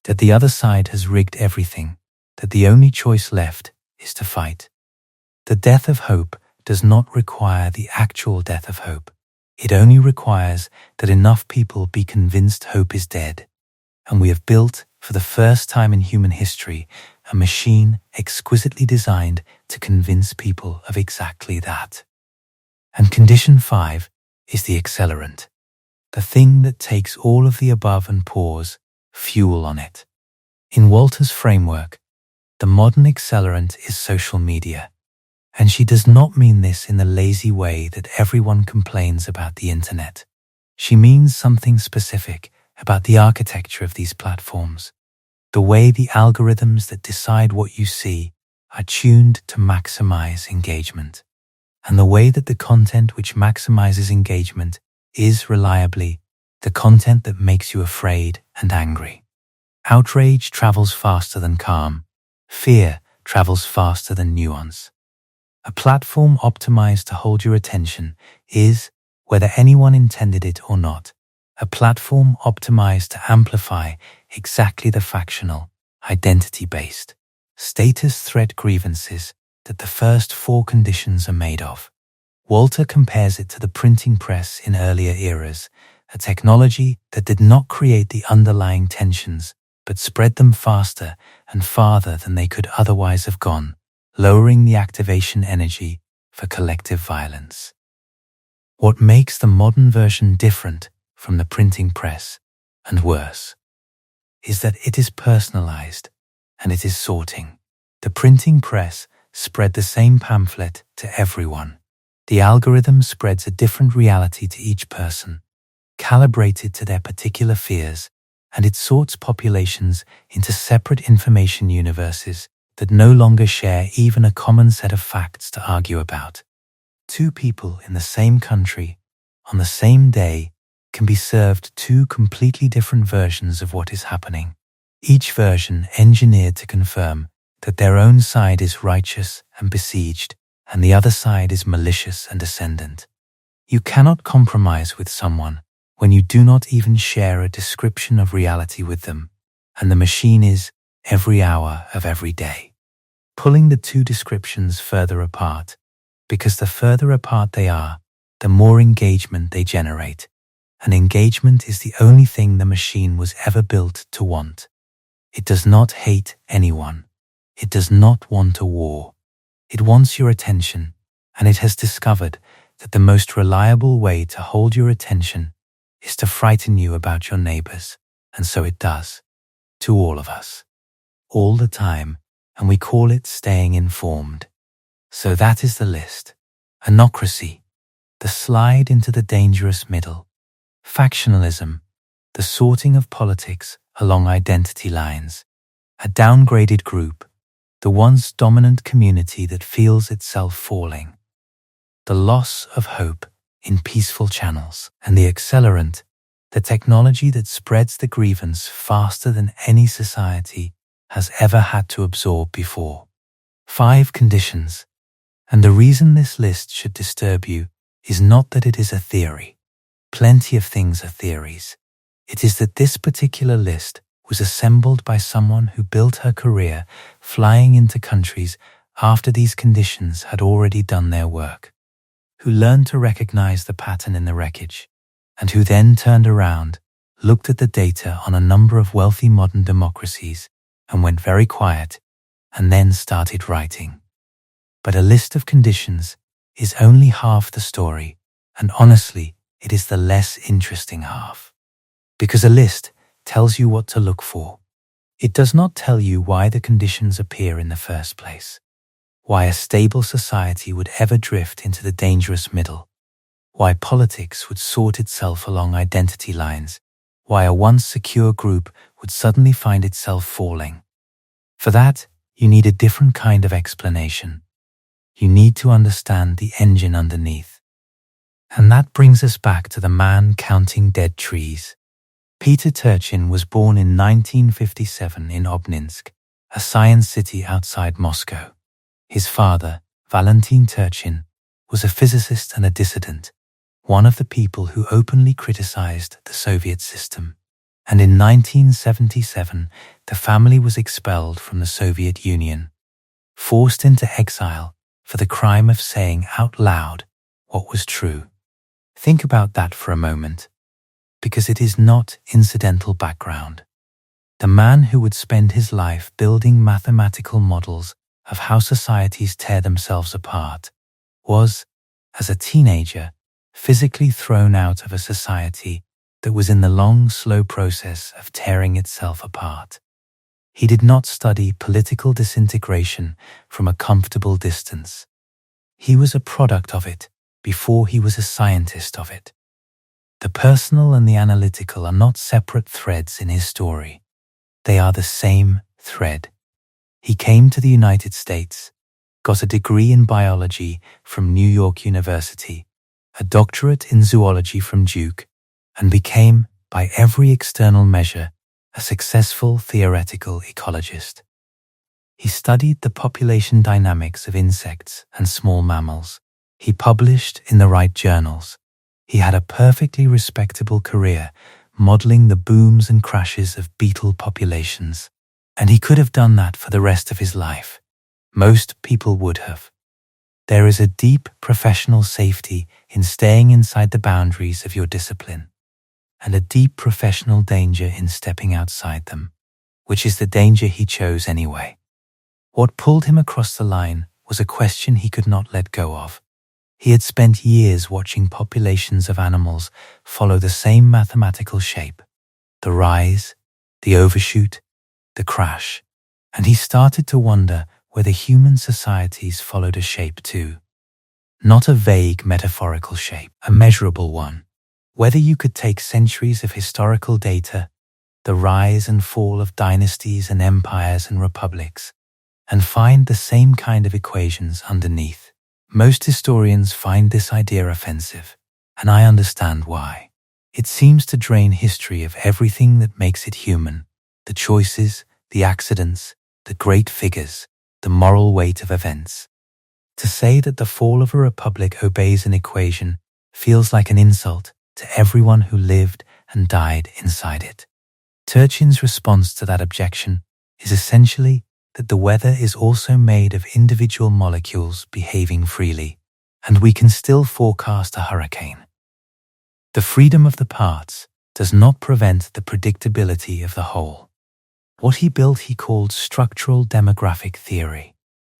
that the other side has rigged everything, that the only choice left is to fight. The death of hope does not require the actual death of hope. It only requires that enough people be convinced hope is dead. And we have built, for the first time in human history, a machine exquisitely designed to convince people of exactly that. And condition 5 is the accelerant, the thing that takes all of the above and pours fuel on it. In Walter's framework, the modern accelerant is social media. And she does not mean this in the lazy way that everyone complains about the internet. She means something specific about the architecture of these platforms, the way the algorithms that decide what you see are tuned to maximize engagement, and the way that the content which maximizes engagement is reliably the content that makes you afraid and angry. Outrage travels faster than calm. Fear travels faster than nuance. A platform optimized to hold your attention is, whether anyone intended it or not, a platform optimized to amplify exactly the factional, identity-based, status threat grievances that the first 4 conditions are made of. Walter compares it to the printing press in earlier eras, a technology that did not create the underlying tensions, but spread them faster and farther than they could otherwise have gone, lowering the activation energy for collective violence. What makes the modern version different from the printing press, and worse, is that it is personalized and it is sorting. The printing press spread the same pamphlet to everyone. The algorithm spreads a different reality to each person, calibrated to their particular fears, and it sorts populations into separate information universes that no longer share even a common set of facts to argue about. 2 people in the same country, on the same day, can be served 2 completely different versions of what is happening, each version engineered to confirm that their own side is righteous and besieged, and the other side is malicious and ascendant. You cannot compromise with someone when you do not even share a description of reality with them, and the machine is every hour of every day, pulling the 2 descriptions further apart, because the further apart they are, the more engagement they generate, and engagement is the only thing the machine was ever built to want. It does not hate anyone. It does not want a war. It wants your attention, and it has discovered that the most reliable way to hold your attention is to frighten you about your neighbors, and so it does, to all of us, all the time, and we call it staying informed. So that is the list. Anocracy, the slide into the dangerous middle. Factionalism, the sorting of politics along identity lines. A downgraded group, the once dominant community that feels itself falling. The loss of hope in peaceful channels. And the accelerant, the technology that spreads the grievance faster than any society has ever had to absorb before. 5 conditions. And the reason this list should disturb you is not that it is a theory. Plenty of things are theories. It is that this particular list was assembled by someone who built her career flying into countries after these conditions had already done their work, who learned to recognize the pattern in the wreckage, and who then turned around, looked at the data on a number of wealthy modern democracies, and went very quiet, and then started writing. But a list of conditions is only half the story, and honestly, it is the less interesting half. Because a list tells you what to look for. It does not tell you why the conditions appear in the first place, why a stable society would ever drift into the dangerous middle, why politics would sort itself along identity lines, why a once secure group would suddenly find itself falling. For that, you need a different kind of explanation. you need to understand the engine underneath. And that brings us back to the man counting dead trees. Peter Turchin was born in 1957 in Obninsk, a science city outside Moscow. His father, Valentin Turchin, was a physicist and a dissident, one of the people who openly criticized the Soviet system. And in 1977, the family was expelled from the Soviet Union, forced into exile for the crime of saying out loud what was true. Think about that for a moment, because it is not incidental background. The man who would spend his life building mathematical models of how societies tear themselves apart was, as a teenager, physically thrown out of a society that was in the long, slow process of tearing itself apart. He did not study political disintegration from a comfortable distance. He was a product of it before he was a scientist of it. The personal and the analytical are not separate threads in his story. They are the same thread. He came to the United States, got a degree in biology from New York University, a doctorate in zoology from Duke, and became, by every external measure, a successful theoretical ecologist. He studied the population dynamics of insects and small mammals. He published in the right journals. He had a perfectly respectable career modeling the booms and crashes of beetle populations. And he could have done that for the rest of his life. Most people would have. There is a deep professional safety in staying inside the boundaries of your discipline, and a deep professional danger in stepping outside them, which is the danger he chose anyway. What pulled him across the line was a question he could not let go of. He had spent years watching populations of animals follow the same mathematical shape: the rise, the overshoot, the crash, and he started to wonder whether human societies followed a shape too. Not a vague metaphorical shape, a measurable one. Whether you could take centuries of historical data, the rise and fall of dynasties and empires and republics, and find the same kind of equations underneath. Most historians find this idea offensive, and I understand why. It seems to drain history of everything that makes it human: the choices, the accidents, the great figures, the moral weight of events. To say that the fall of a republic obeys an equation feels like an insult to everyone who lived and died inside it. Turchin's response to that objection is essentially that the weather is also made of individual molecules behaving freely, and we can still forecast a hurricane. The freedom of the parts does not prevent the predictability of the whole. What he built he called structural demographic theory,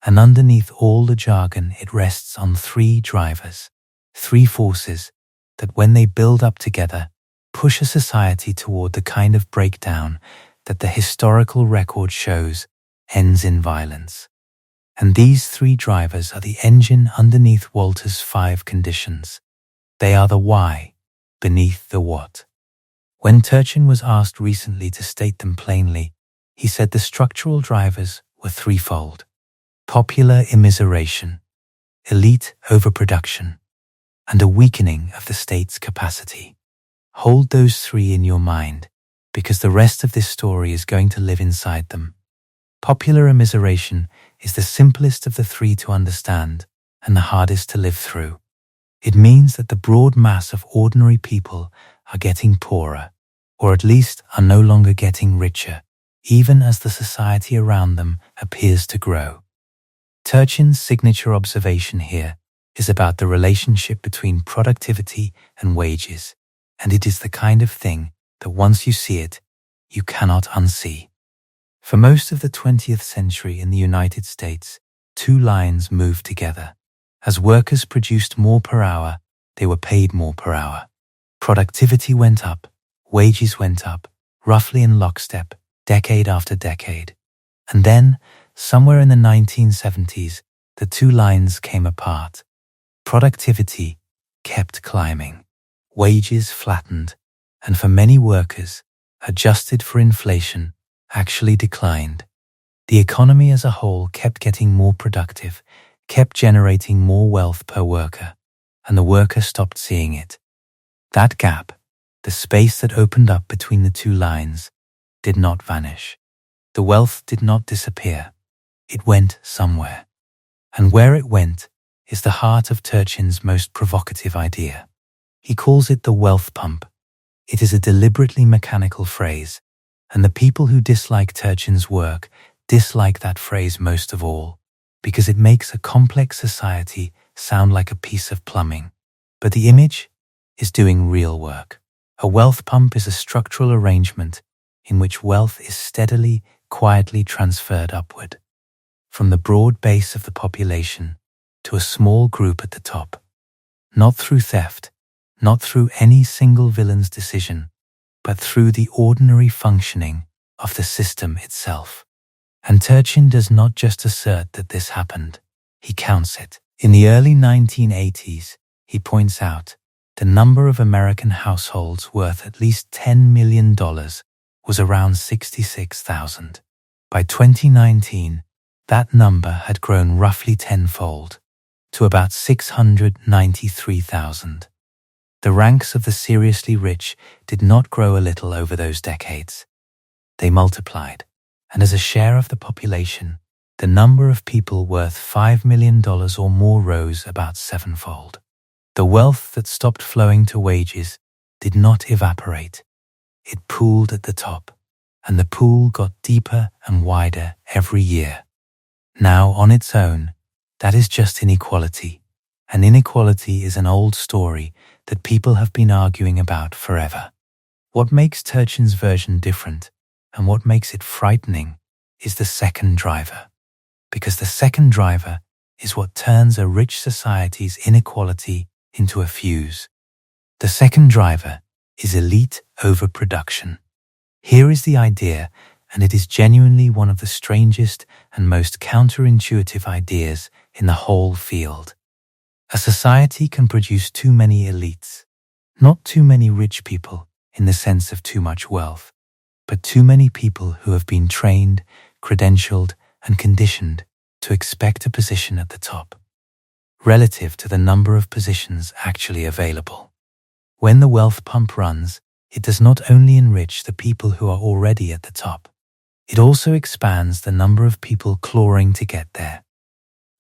and underneath all the jargon it rests on three drivers, three forces that, when they build up together, push a society toward the kind of breakdown that the historical record shows ends in violence. And these three drivers are the engine underneath Walter's 5 conditions. They are the why beneath the what. When Turchin was asked recently to state them plainly, he said the structural drivers were threefold: popular immiseration, elite overproduction, and a weakening of the state's capacity. Hold those three in your mind, because the rest of this story is going to live inside them. Popular immiseration is the simplest of the three to understand and the hardest to live through. It means that the broad mass of ordinary people are getting poorer, or at least are no longer getting richer, even as the society around them appears to grow. Turchin's signature observation here is about the relationship between productivity and wages, and it is the kind of thing that once you see it, you cannot unsee. For most of the 20th century in the United States, two lines moved together. As workers produced more per hour, they were paid more per hour. Productivity went up, wages went up, roughly in lockstep, decade after decade. And then, somewhere in the 1970s, the two lines came apart. Productivity kept climbing. Wages flattened, and for many workers, adjusted for inflation, actually declined. The economy as a whole kept getting more productive, kept generating more wealth per worker, and the worker stopped seeing it. That gap, the space that opened up between the two lines, did not vanish. The wealth did not disappear. It went somewhere. And where it went is the heart of Turchin's most provocative idea. He calls it the wealth pump. It is a deliberately mechanical phrase, and the people who dislike Turchin's work dislike that phrase most of all, because it makes a complex society sound like a piece of plumbing. But the image is doing real work. A wealth pump is a structural arrangement in which wealth is steadily, quietly transferred upward, from the broad base of the population to a small group at the top. Not through theft, not through any single villain's decision, but through the ordinary functioning of the system itself. And Turchin does not just assert that this happened, he counts it. In the early 1980s, he points out the number of American households worth at least $10 million was around 66,000. By 2019, that number had grown roughly tenfold, to about 693,000. The ranks of the seriously rich did not grow a little over those decades. They multiplied, and as a share of the population, the number of people worth $5 million or more rose about sevenfold. The wealth that stopped flowing to wages did not evaporate. It pooled at the top, and the pool got deeper and wider every year. Now, on its own, that is just inequality, and inequality is an old story that people have been arguing about forever. What makes Turchin's version different, and what makes it frightening, is the second driver. Because the second driver is what turns a rich society's inequality into a fuse. The second driver is elite overproduction. Here is the idea, and it is genuinely one of the strangest and most counterintuitive ideas in the whole field. A society can produce too many elites, not too many rich people in the sense of too much wealth, but too many people who have been trained, credentialed, and conditioned to expect a position at the top, relative to the number of positions actually available. When the wealth pump runs, it does not only enrich the people who are already at the top, it also expands the number of people clawing to get there.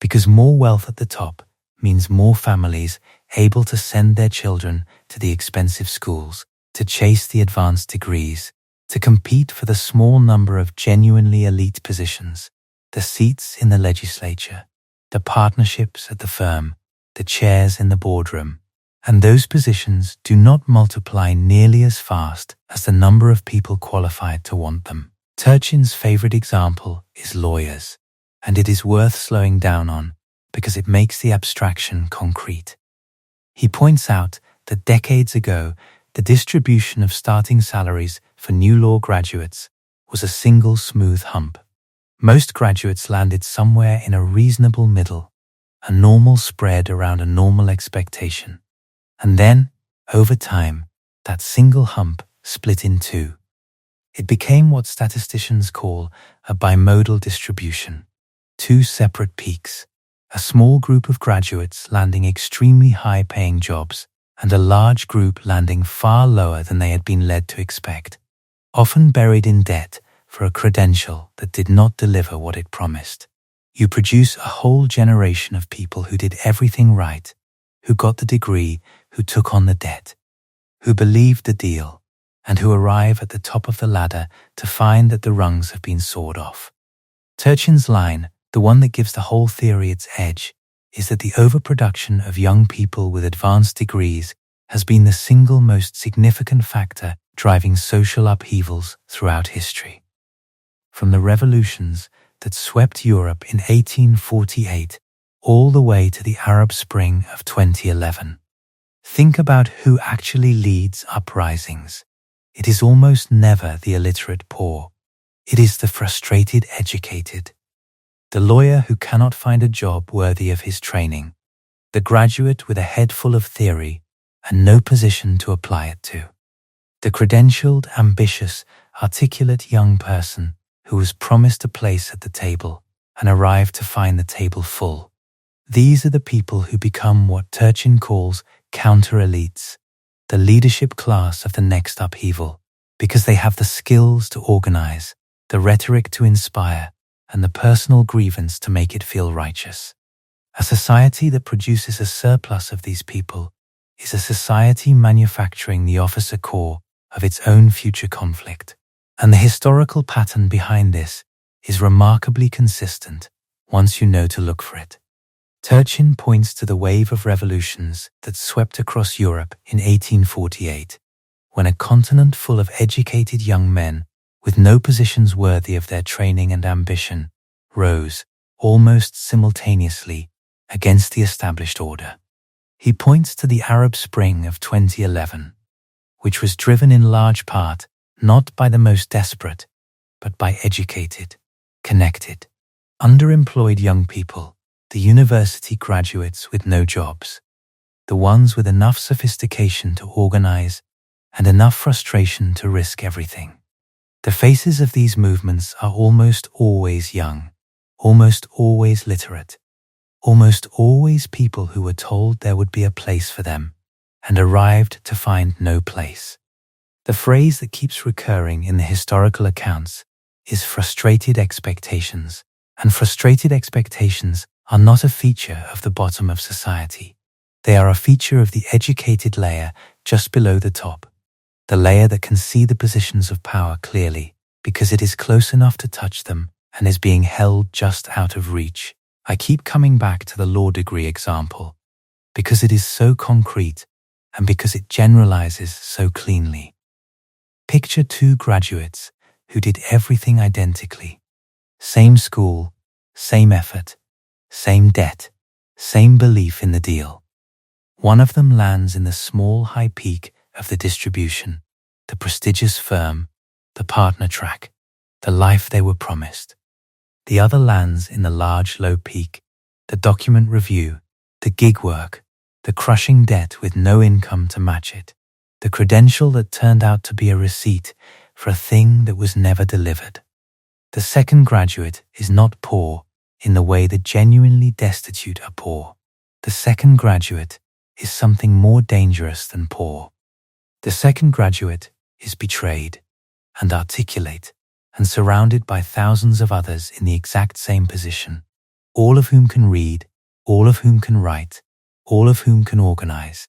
Because more wealth at the top means more families able to send their children to the expensive schools, to chase the advanced degrees, to compete for the small number of genuinely elite positions, the seats in the legislature, the partnerships at the firm, the chairs in the boardroom. And those positions do not multiply nearly as fast as the number of people qualified to want them. Turchin's favorite example is lawyers, and it is worth slowing down on because it makes the abstraction concrete. He points out that decades ago, the distribution of starting salaries for new law graduates was a single smooth hump. Most graduates landed somewhere in a reasonable middle, a normal spread around a normal expectation. And then, over time, that single hump split in two. It became what statisticians call a bimodal distribution, two separate peaks, a small group of graduates landing extremely high-paying jobs and a large group landing far lower than they had been led to expect, often buried in debt for a credential that did not deliver what it promised. You produce a whole generation of people who did everything right, who got the degree, who took on the debt, who believed the deal, and who arrive at the top of the ladder to find that the rungs have been sawed off. Turchin's line, the one that gives the whole theory its edge, is that the overproduction of young people with advanced degrees has been the single most significant factor driving social upheavals throughout history. From the revolutions that swept Europe in 1848 all the way to the Arab Spring of 2011. Think about who actually leads uprisings. It is almost never the illiterate poor. It is the frustrated educated. The lawyer who cannot find a job worthy of his training. The graduate with a head full of theory and no position to apply it to. The credentialed, ambitious, articulate young person who was promised a place at the table and arrived to find the table full. These are the people who become what Turchin calls counter-elites, the leadership class of the next upheaval, because they have the skills to organize, the rhetoric to inspire, and the personal grievance to make it feel righteous. A society that produces a surplus of these people is a society manufacturing the officer core of its own future conflict. And the historical pattern behind this is remarkably consistent once you know to look for it. Turchin points to the wave of revolutions that swept across Europe in 1848, when a continent full of educated young men with no positions worthy of their training and ambition rose, almost simultaneously, against the established order. He points to the Arab Spring of 2011, which was driven in large part not by the most desperate, but by educated, connected, underemployed young people, the university graduates with no jobs, the ones with enough sophistication to organize and enough frustration to risk everything. The faces of these movements are almost always young, almost always literate, almost always people who were told there would be a place for them and arrived to find no place. The phrase that keeps recurring in the historical accounts is frustrated expectations, and frustrated expectations are not a feature of the bottom of society. They are a feature of the educated layer just below the top, the layer that can see the positions of power clearly because it is close enough to touch them and is being held just out of reach. I keep coming back to the law degree example because it is so concrete and because it generalizes so cleanly. Picture two graduates who did everything identically. Same school, same effort, same debt, same belief in the deal. One of them lands in the small high peak of the distribution, the prestigious firm, the partner track, the life they were promised. The other lands in the large low peak, the document review, the gig work, the crushing debt with no income to match it, the credential that turned out to be a receipt for a thing that was never delivered. The second graduate is not poor in the way the genuinely destitute are poor. The second graduate is something more dangerous than poor. The second graduate is betrayed and articulate and surrounded by thousands of others in the exact same position, all of whom can read, all of whom can write, all of whom can organize,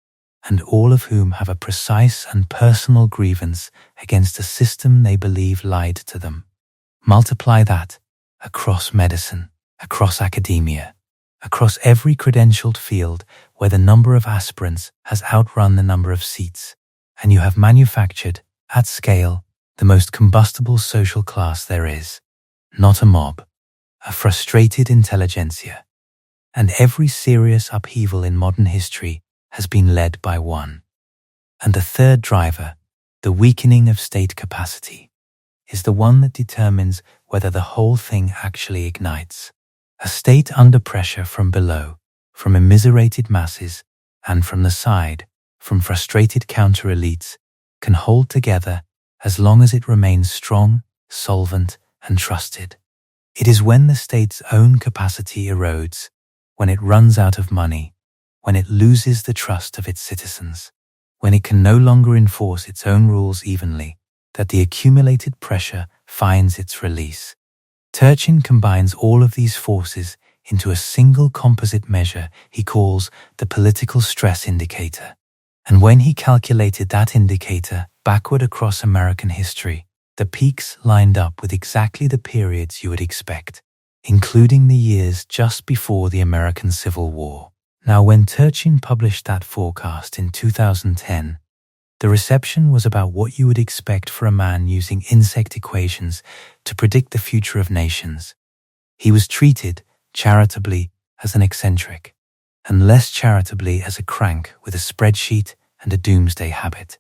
and all of whom have a precise and personal grievance against a system they believe lied to them. Multiply that across medicine, across academia, across every credentialed field where the number of aspirants has outrun the number of seats, and you have manufactured, at scale, the most combustible social class there is, not a mob, a frustrated intelligentsia. And every serious upheaval in modern history has been led by one. And the third driver, the weakening of state capacity, is the one that determines whether the whole thing actually ignites. A state under pressure from below, from immiserated masses, and from the side, from frustrated counter-elites, can hold together as long as it remains strong, solvent, and trusted. It is when the state's own capacity erodes, when it runs out of money, when it loses the trust of its citizens, when it can no longer enforce its own rules evenly, that the accumulated pressure finds its release. Turchin combines all of these forces into a single composite measure he calls the political stress indicator. And when he calculated that indicator backward across American history, the peaks lined up with exactly the periods you would expect, including the years just before the American Civil War. Now, when Turchin published that forecast in 2010, the reception was about what you would expect for a man using insect equations to predict the future of nations. He was treated, charitably, as an eccentric, and less charitably as a crank with a spreadsheet and a doomsday habit.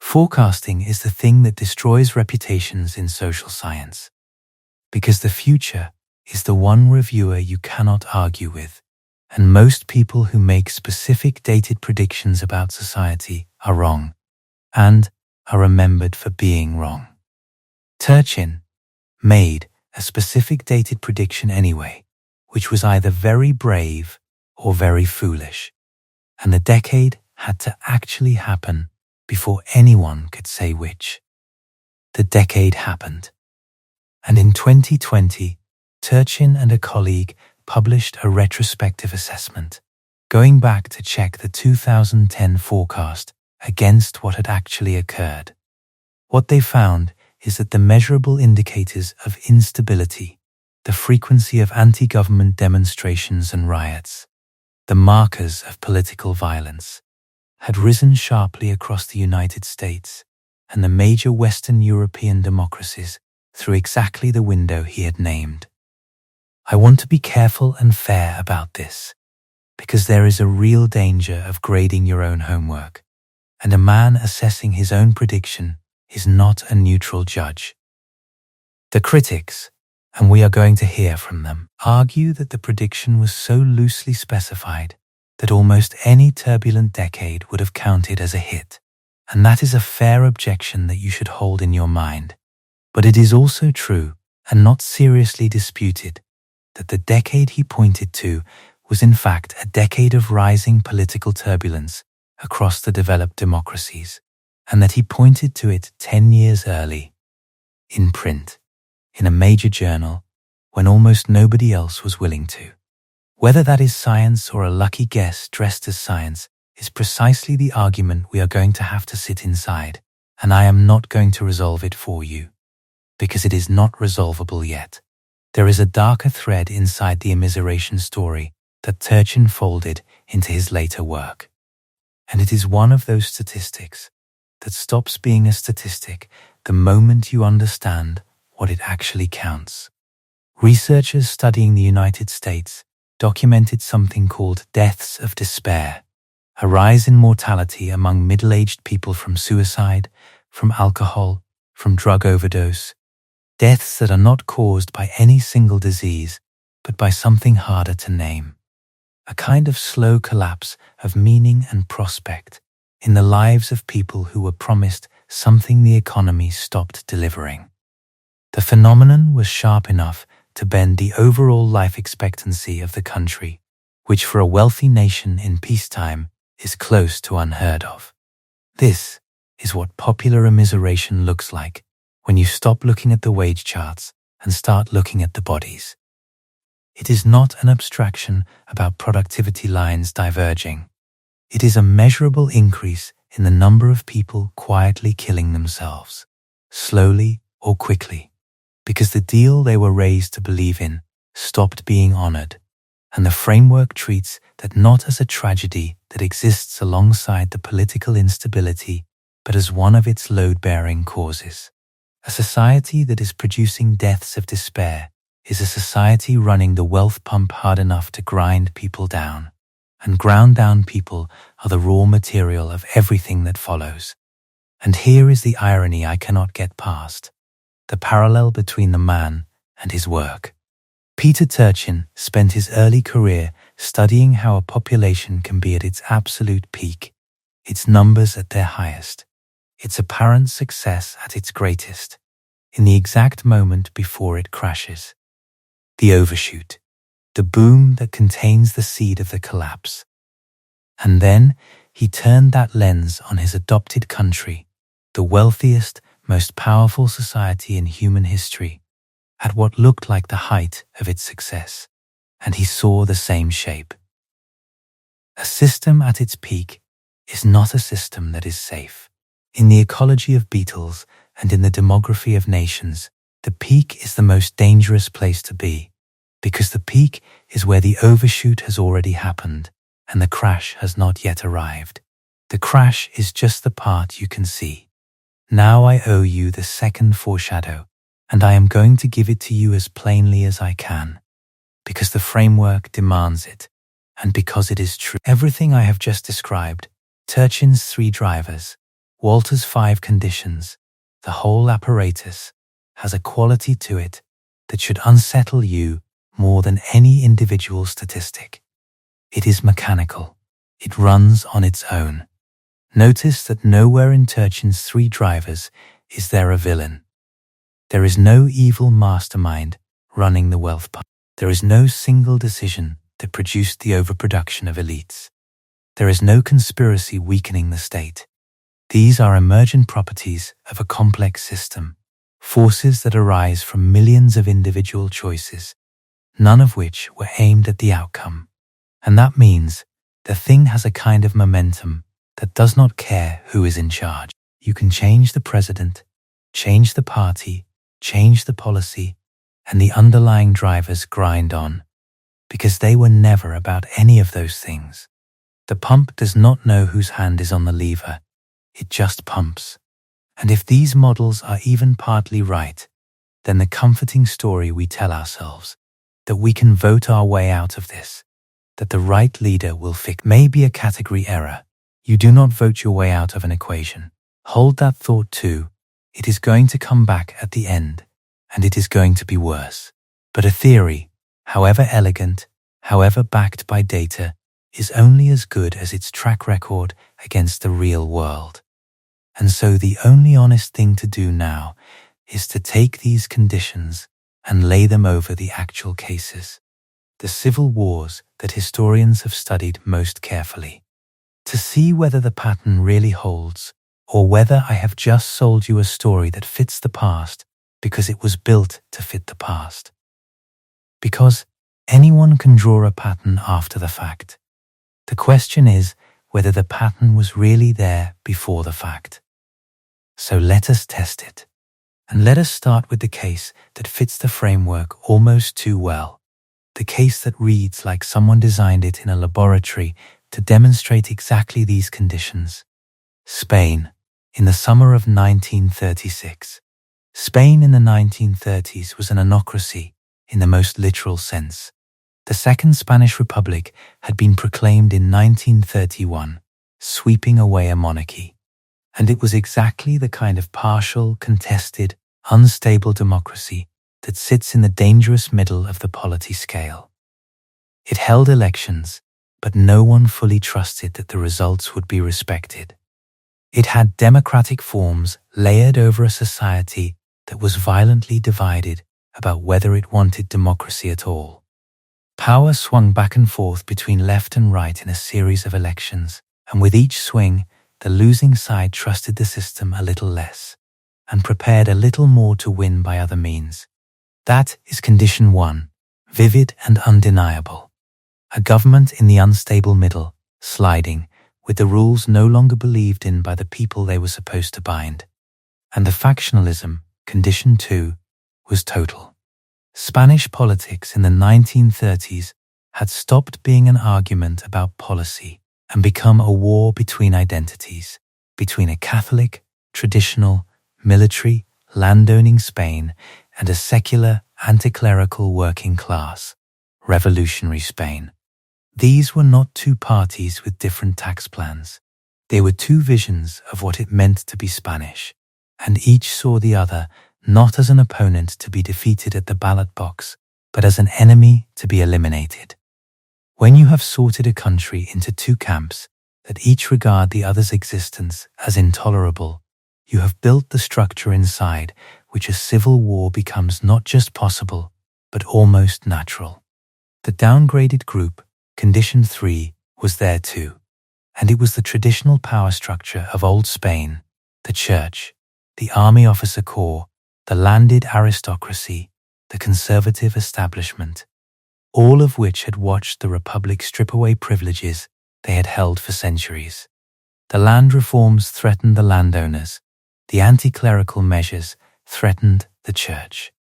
Forecasting is the thing that destroys reputations in social science, because the future is the one reviewer you cannot argue with, and most people who make specific dated predictions about society are wrong, and are remembered for being wrong. Turchin made a specific dated prediction anyway, which was either very brave or very foolish. And the decade had to actually happen before anyone could say which. The decade happened. And in 2020, Turchin and a colleague published a retrospective assessment, going back to check the 2010 forecast against what had actually occurred. What they found is that the measurable indicators of instability, the frequency of anti-government demonstrations and riots, the markers of political violence, had risen sharply across the United States and the major Western European democracies through exactly the window he had named. I want to be careful and fair about this, because there is a real danger of grading your own homework, and a man assessing his own prediction is not a neutral judge. The critics, and we are going to hear from them, argue that the prediction was so loosely specified that almost any turbulent decade would have counted as a hit, and that is a fair objection that you should hold in your mind. But it is also true, and not seriously disputed, that the decade he pointed to was in fact a decade of rising political turbulence across the developed democracies, and that he pointed to it 10 years early, in print, in a major journal, when almost nobody else was willing to. Whether that is science or a lucky guess dressed as science is precisely the argument we are going to have to sit inside, and I am not going to resolve it for you, because it is not resolvable yet. There is a darker thread inside the immiseration story that Turchin folded into his later work. And it is one of those statistics that stops being a statistic the moment you understand what it actually counts. Researchers studying the United States documented something called deaths of despair, a rise in mortality among middle-aged people from suicide, from alcohol, from drug overdose, deaths that are not caused by any single disease, but by something harder to name. A kind of slow collapse of meaning and prospect in the lives of people who were promised something the economy stopped delivering. The phenomenon was sharp enough to bend the overall life expectancy of the country, which for a wealthy nation in peacetime is close to unheard of. This is what popular immiseration looks like when you stop looking at the wage charts and start looking at the bodies. It is not an abstraction about productivity lines diverging. It is a measurable increase in the number of people quietly killing themselves, slowly or quickly, because the deal they were raised to believe in stopped being honored, and the framework treats that not as a tragedy that exists alongside the political instability, but as one of its load-bearing causes. A society that is producing deaths of despair is a society running the wealth pump hard enough to grind people down, and ground down people are the raw material of everything that follows. And here is the irony I cannot get past, the parallel between the man and his work. Peter Turchin spent his early career studying how a population can be at its absolute peak, its numbers at their highest, its apparent success at its greatest, in the exact moment before it crashes. The overshoot, the boom that contains the seed of the collapse. And then he turned that lens on his adopted country, the wealthiest, most powerful society in human history, at what looked like the height of its success, and he saw the same shape. A system at its peak is not a system that is safe. In the ecology of beetles and in the demography of nations, the peak is the most dangerous place to be, because the peak is where the overshoot has already happened and the crash has not yet arrived. The crash is just the part you can see. Now I owe you the second foreshadow, and I am going to give it to you as plainly as I can, because the framework demands it, and because it is true. Everything I have just described, Turchin's 3 drivers, Walter's 5 conditions, the whole apparatus, has a quality to it that should unsettle you more than any individual statistic. It is mechanical. It runs on its own. Notice that nowhere in Turchin's 3 drivers is there a villain. There is no evil mastermind running the wealth pump. There is no single decision that produced the overproduction of elites. There is no conspiracy weakening the state. These are emergent properties of a complex system, forces that arise from millions of individual choices, none of which were aimed at the outcome. And that means the thing has a kind of momentum that does not care who is in charge. You can change the president, change the party, change the policy, and the underlying drivers grind on, because they were never about any of those things. The pump does not know whose hand is on the lever. It just pumps. And if these models are even partly right, then the comforting story we tell ourselves, that we can vote our way out of this, that the right leader will fix, may be a category error. You do not vote your way out of an equation. Hold that thought too. It is going to come back at the end, and it is going to be worse. But a theory, however elegant, however backed by data, is only as good as its track record against the real world. And so the only honest thing to do now is to take these conditions and lay them over the actual cases, the civil wars that historians have studied most carefully, to see whether the pattern really holds, or whether I have just sold you a story that fits the past because it was built to fit the past. Because anyone can draw a pattern after the fact. The question is whether the pattern was really there before the fact. So let us test it. And let us start with the case that fits the framework almost too well. The case that reads like someone designed it in a laboratory to demonstrate exactly these conditions. Spain, in the summer of 1936. Spain in the 1930s was an anocracy in the most literal sense. The Second Spanish Republic had been proclaimed in 1931, sweeping away a monarchy. And it was exactly the kind of partial, contested, unstable democracy that sits in the dangerous middle of the polity scale. It held elections, but no one fully trusted that the results would be respected. It had democratic forms layered over a society that was violently divided about whether it wanted democracy at all. Power swung back and forth between left and right in a series of elections, and with each swing, the losing side trusted the system a little less, and prepared a little more to win by other means. That is condition one, vivid and undeniable. A government in the unstable middle, sliding, with the rules no longer believed in by the people they were supposed to bind. And the factionalism, condition two, was total. Spanish politics in the 1930s had stopped being an argument about policy and become a war between identities, between a Catholic, traditional, military, landowning Spain and a secular, anti-clerical working class, revolutionary Spain. These were not two parties with different tax plans. They were two visions of what it meant to be Spanish, and each saw the other not as an opponent to be defeated at the ballot box, but as an enemy to be eliminated. When you have sorted a country into two camps that each regard the other's existence as intolerable, you have built the structure inside which a civil war becomes not just possible, but almost natural. The downgraded group, condition 3, was there too, and it was the traditional power structure of old Spain, the church, the army officer corps, the landed aristocracy, the conservative establishment, all of which had watched the Republic strip away privileges they had held for centuries. The land reforms threatened the landowners. The anti-clerical measures threatened the church.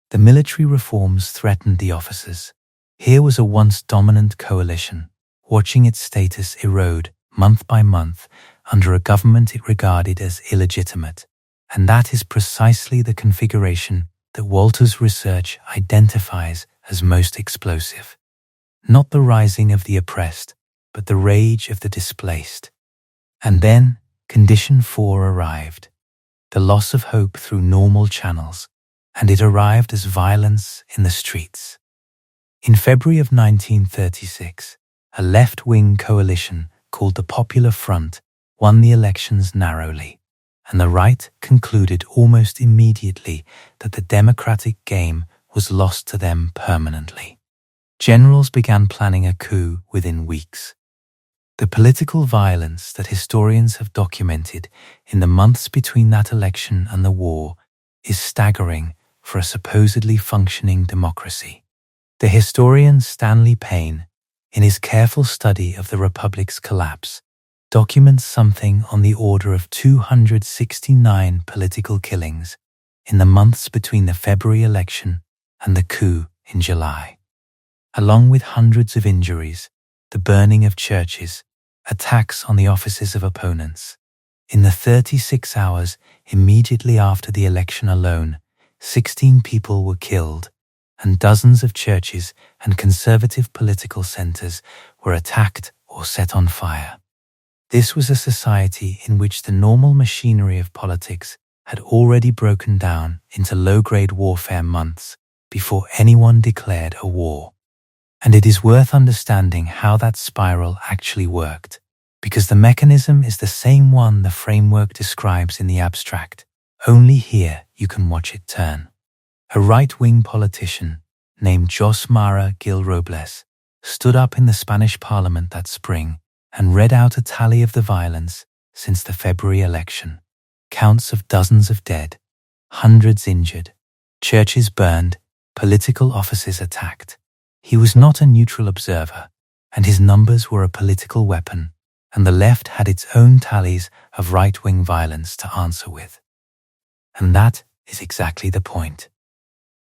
The military reforms threatened the officers. Here was a once dominant coalition, watching its status erode month by month under a government it regarded as illegitimate. And that is precisely the configuration that Walter's research identifies as most explosive. Not the rising of the oppressed, but the rage of the displaced. And then, condition 4 arrived. The loss of hope through normal channels, and it arrived as violence in the streets. In February of 1936, a left-wing coalition called the Popular Front won the elections narrowly, and the right concluded almost immediately that the democratic game was lost to them permanently. Generals began planning a coup within weeks. The political violence that historians have documented in the months between that election and the war is staggering for a supposedly functioning democracy. The historian Stanley Payne, in his careful study of the Republic's collapse, documents something on the order of 269 political killings in the months between the February election and the coup in July. Along with hundreds of injuries, the burning of churches, attacks on the offices of opponents. In the 36 hours immediately after the election alone, 16 people were killed, and dozens of churches and conservative political centers were attacked or set on fire. This was a society in which the normal machinery of politics had already broken down into low-grade warfare months before anyone declared a war. And it is worth understanding how that spiral actually worked, because the mechanism is the same one the framework describes in the abstract, only here you can watch it turn. A right-wing politician named Jos Mara Gil Robles stood up in the Spanish parliament that spring and read out a tally of the violence since the February election. Counts of dozens of dead, hundreds injured, churches burned, political offices attacked. He was not a neutral observer, and his numbers were a political weapon, and the left had its own tallies of right-wing violence to answer with. And that is exactly the point.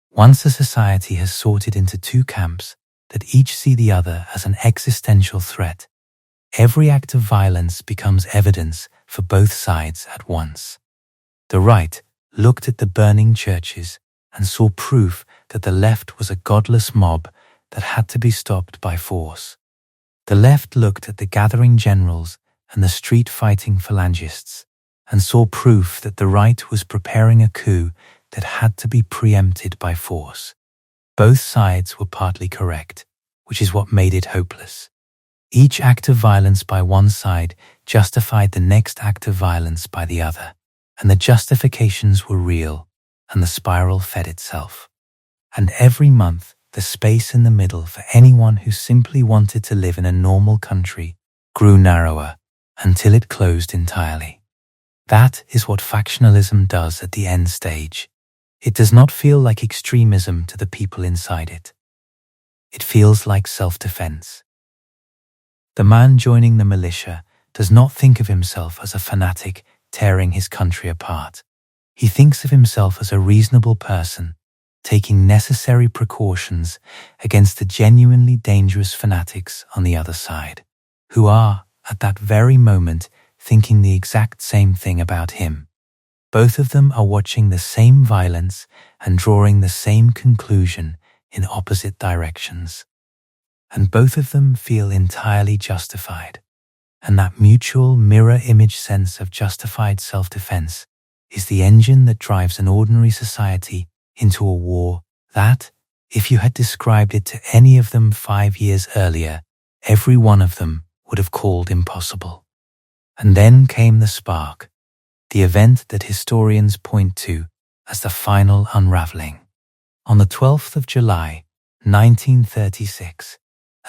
Once a society has sorted into two camps that each see the other as an existential threat, every act of violence becomes evidence for both sides at once. The right looked at the burning churches and saw proof that the left was a godless mob that had to be stopped by force. The left looked at the gathering generals and the street-fighting phalangists and saw proof that the right was preparing a coup that had to be preempted by force. Both sides were partly correct, which is what made it hopeless. Each act of violence by one side justified the next act of violence by the other, and the justifications were real, and the spiral fed itself. And every month, the space in the middle for anyone who simply wanted to live in a normal country grew narrower until it closed entirely. That is what factionalism does at the end stage. It does not feel like extremism to the people inside it. It feels like self-defense. The man joining the militia does not think of himself as a fanatic tearing his country apart. He thinks of himself as a reasonable person, taking necessary precautions against the genuinely dangerous fanatics on the other side, who are, at that very moment, thinking the exact same thing about him. Both of them are watching the same violence and drawing the same conclusion in opposite directions. And both of them feel entirely justified. And that mutual mirror image sense of justified self-defense is the engine that drives an ordinary society into a war that, if you had described it to any of them 5 years earlier, every one of them would have called impossible. And then came the spark, the event that historians point to as the final unraveling. On the 12th of July, 1936,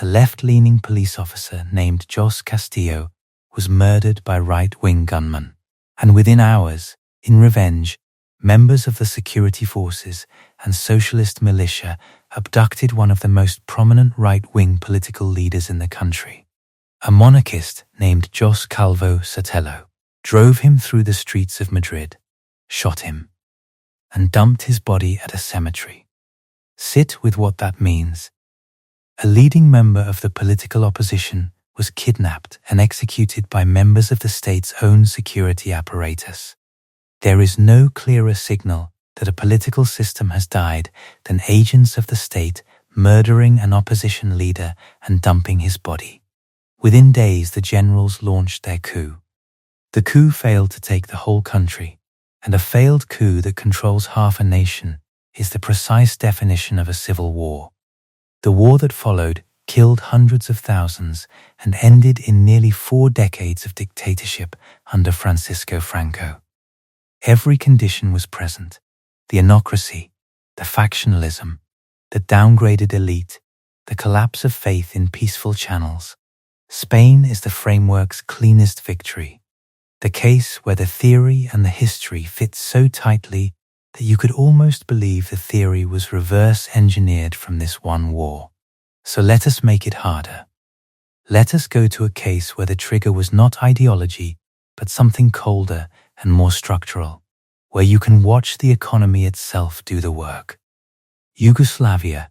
a left-leaning police officer named Jos Castillo was murdered by right-wing gunmen, and within hours, in revenge, members of the security forces and socialist militia abducted one of the most prominent right-wing political leaders in the country. A monarchist named Jos Calvo Sotelo drove him through the streets of Madrid, shot him, and dumped his body at a cemetery. Sit with what that means. A leading member of the political opposition was kidnapped and executed by members of the state's own security apparatus. There is no clearer signal that a political system has died than agents of the state murdering an opposition leader and dumping his body. Within days, the generals launched their coup. The coup failed to take the whole country, and a failed coup that controls half a nation is the precise definition of a civil war. The war that followed killed hundreds of thousands and ended in nearly 4 decades of dictatorship under Francisco Franco. Every condition was present: the anocracy, the factionalism, the downgraded elite, the collapse of faith in peaceful channels. Spain is the framework's cleanest victory, the case where the theory and the history fit so tightly that you could almost believe the theory was reverse engineered from this one war. So let us make it harder. Let us go to a case where the trigger was not ideology, but something colder and more structural, where you can watch the economy itself do the work. Yugoslavia.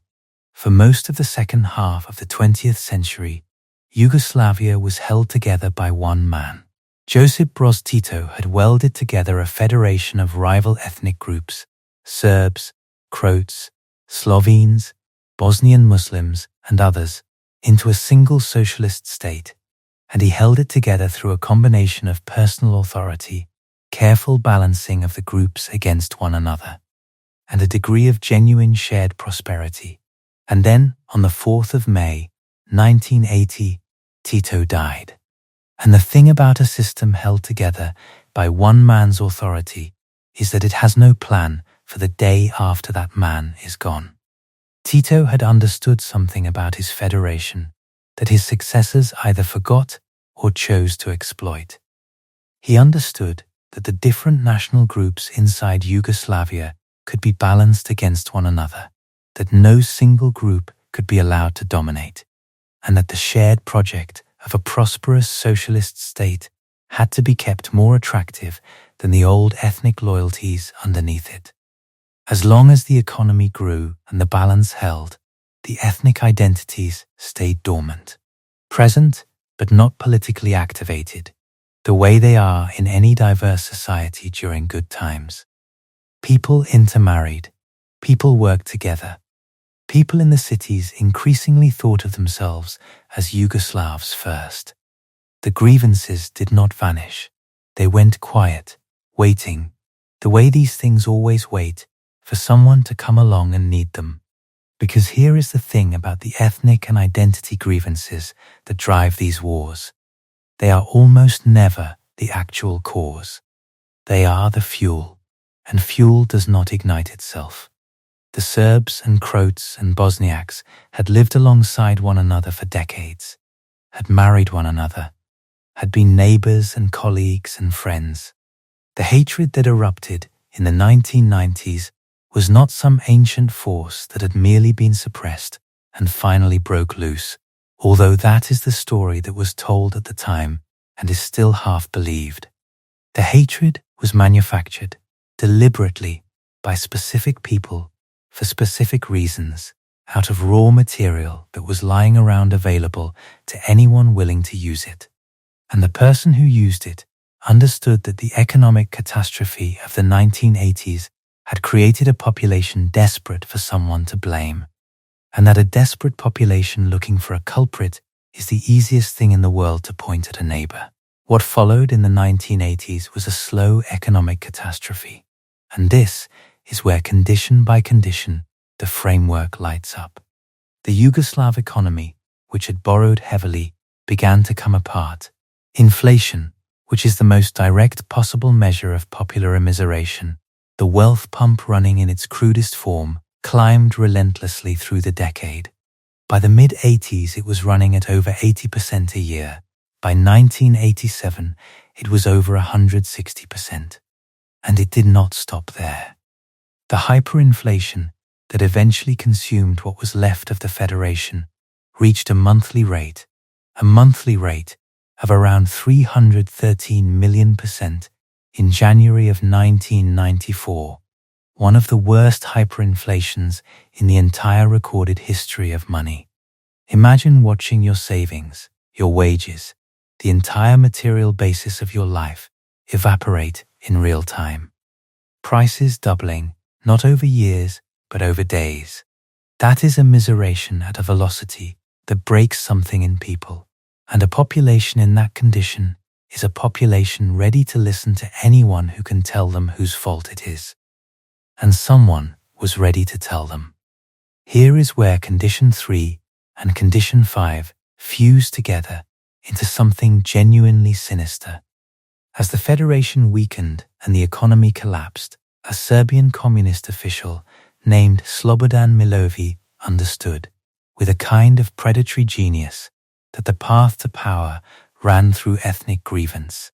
For most of the second half of the 20th century, Yugoslavia was held together by one man. Josip Broz Tito had welded together a federation of rival ethnic groups, Serbs, Croats, Slovenes, Bosnian Muslims, and others, into a single socialist state, and he held it together through a combination of personal authority, careful balancing of the groups against one another, and a degree of genuine shared prosperity. And then, on the 4th of May, 1980, Tito died. And the thing about a system held together by one man's authority is that it has no plan for the day after that man is gone. Tito had understood something about his federation that his successors either forgot or chose to exploit. He understood that the different national groups inside Yugoslavia could be balanced against one another, that no single group could be allowed to dominate, and that the shared project of a prosperous socialist state had to be kept more attractive than the old ethnic loyalties underneath it. As long as the economy grew and the balance held, the ethnic identities stayed dormant, present but not politically activated, the way they are in any diverse society during good times. People intermarried, people worked together. People in the cities increasingly thought of themselves as Yugoslavs first. The grievances did not vanish. They went quiet, waiting, the way these things always wait, for someone to come along and need them. Because here is the thing about the ethnic and identity grievances that drive these wars. They are almost never the actual cause. They are the fuel, and fuel does not ignite itself. The Serbs and Croats and Bosniaks had lived alongside one another for decades, had married one another, had been neighbors and colleagues and friends. The hatred that erupted in the 1990s was not some ancient force that had merely been suppressed and finally broke loose, although that is the story that was told at the time and is still half believed. The hatred was manufactured deliberately by specific people for specific reasons, out of raw material that was lying around available to anyone willing to use it. And the person who used it understood that the economic catastrophe of the 1980s had created a population desperate for someone to blame, and that a desperate population looking for a culprit is the easiest thing in the world to point at a neighbor. What followed in the 1980s was a slow economic catastrophe, and this is where condition by condition the framework lights up. The Yugoslav economy, which had borrowed heavily, began to come apart. Inflation, which is the most direct possible measure of popular immiseration, the wealth pump running in its crudest form, climbed relentlessly through the decade. By the mid-80s it was running at over 80% a year. By 1987 it was over 160%. And it did not stop there. The hyperinflation that eventually consumed what was left of the Federation reached a monthly rate of around 313 million% in January of 1994, one of the worst hyperinflations in the entire recorded history of money. Imagine watching your savings, your wages, the entire material basis of your life evaporate in real time. Prices doubling, not over years, but over days. That is immiseration at a velocity that breaks something in people, and a population in that condition is a population ready to listen to anyone who can tell them whose fault it is. And someone was ready to tell them. Here is where Condition 3 and Condition 5 fuse together into something genuinely sinister. As the Federation weakened and the economy collapsed, a Serbian communist official named Slobodan Milosevic understood. with a kind of predatory genius, that the path to power ran through ethnic grievance.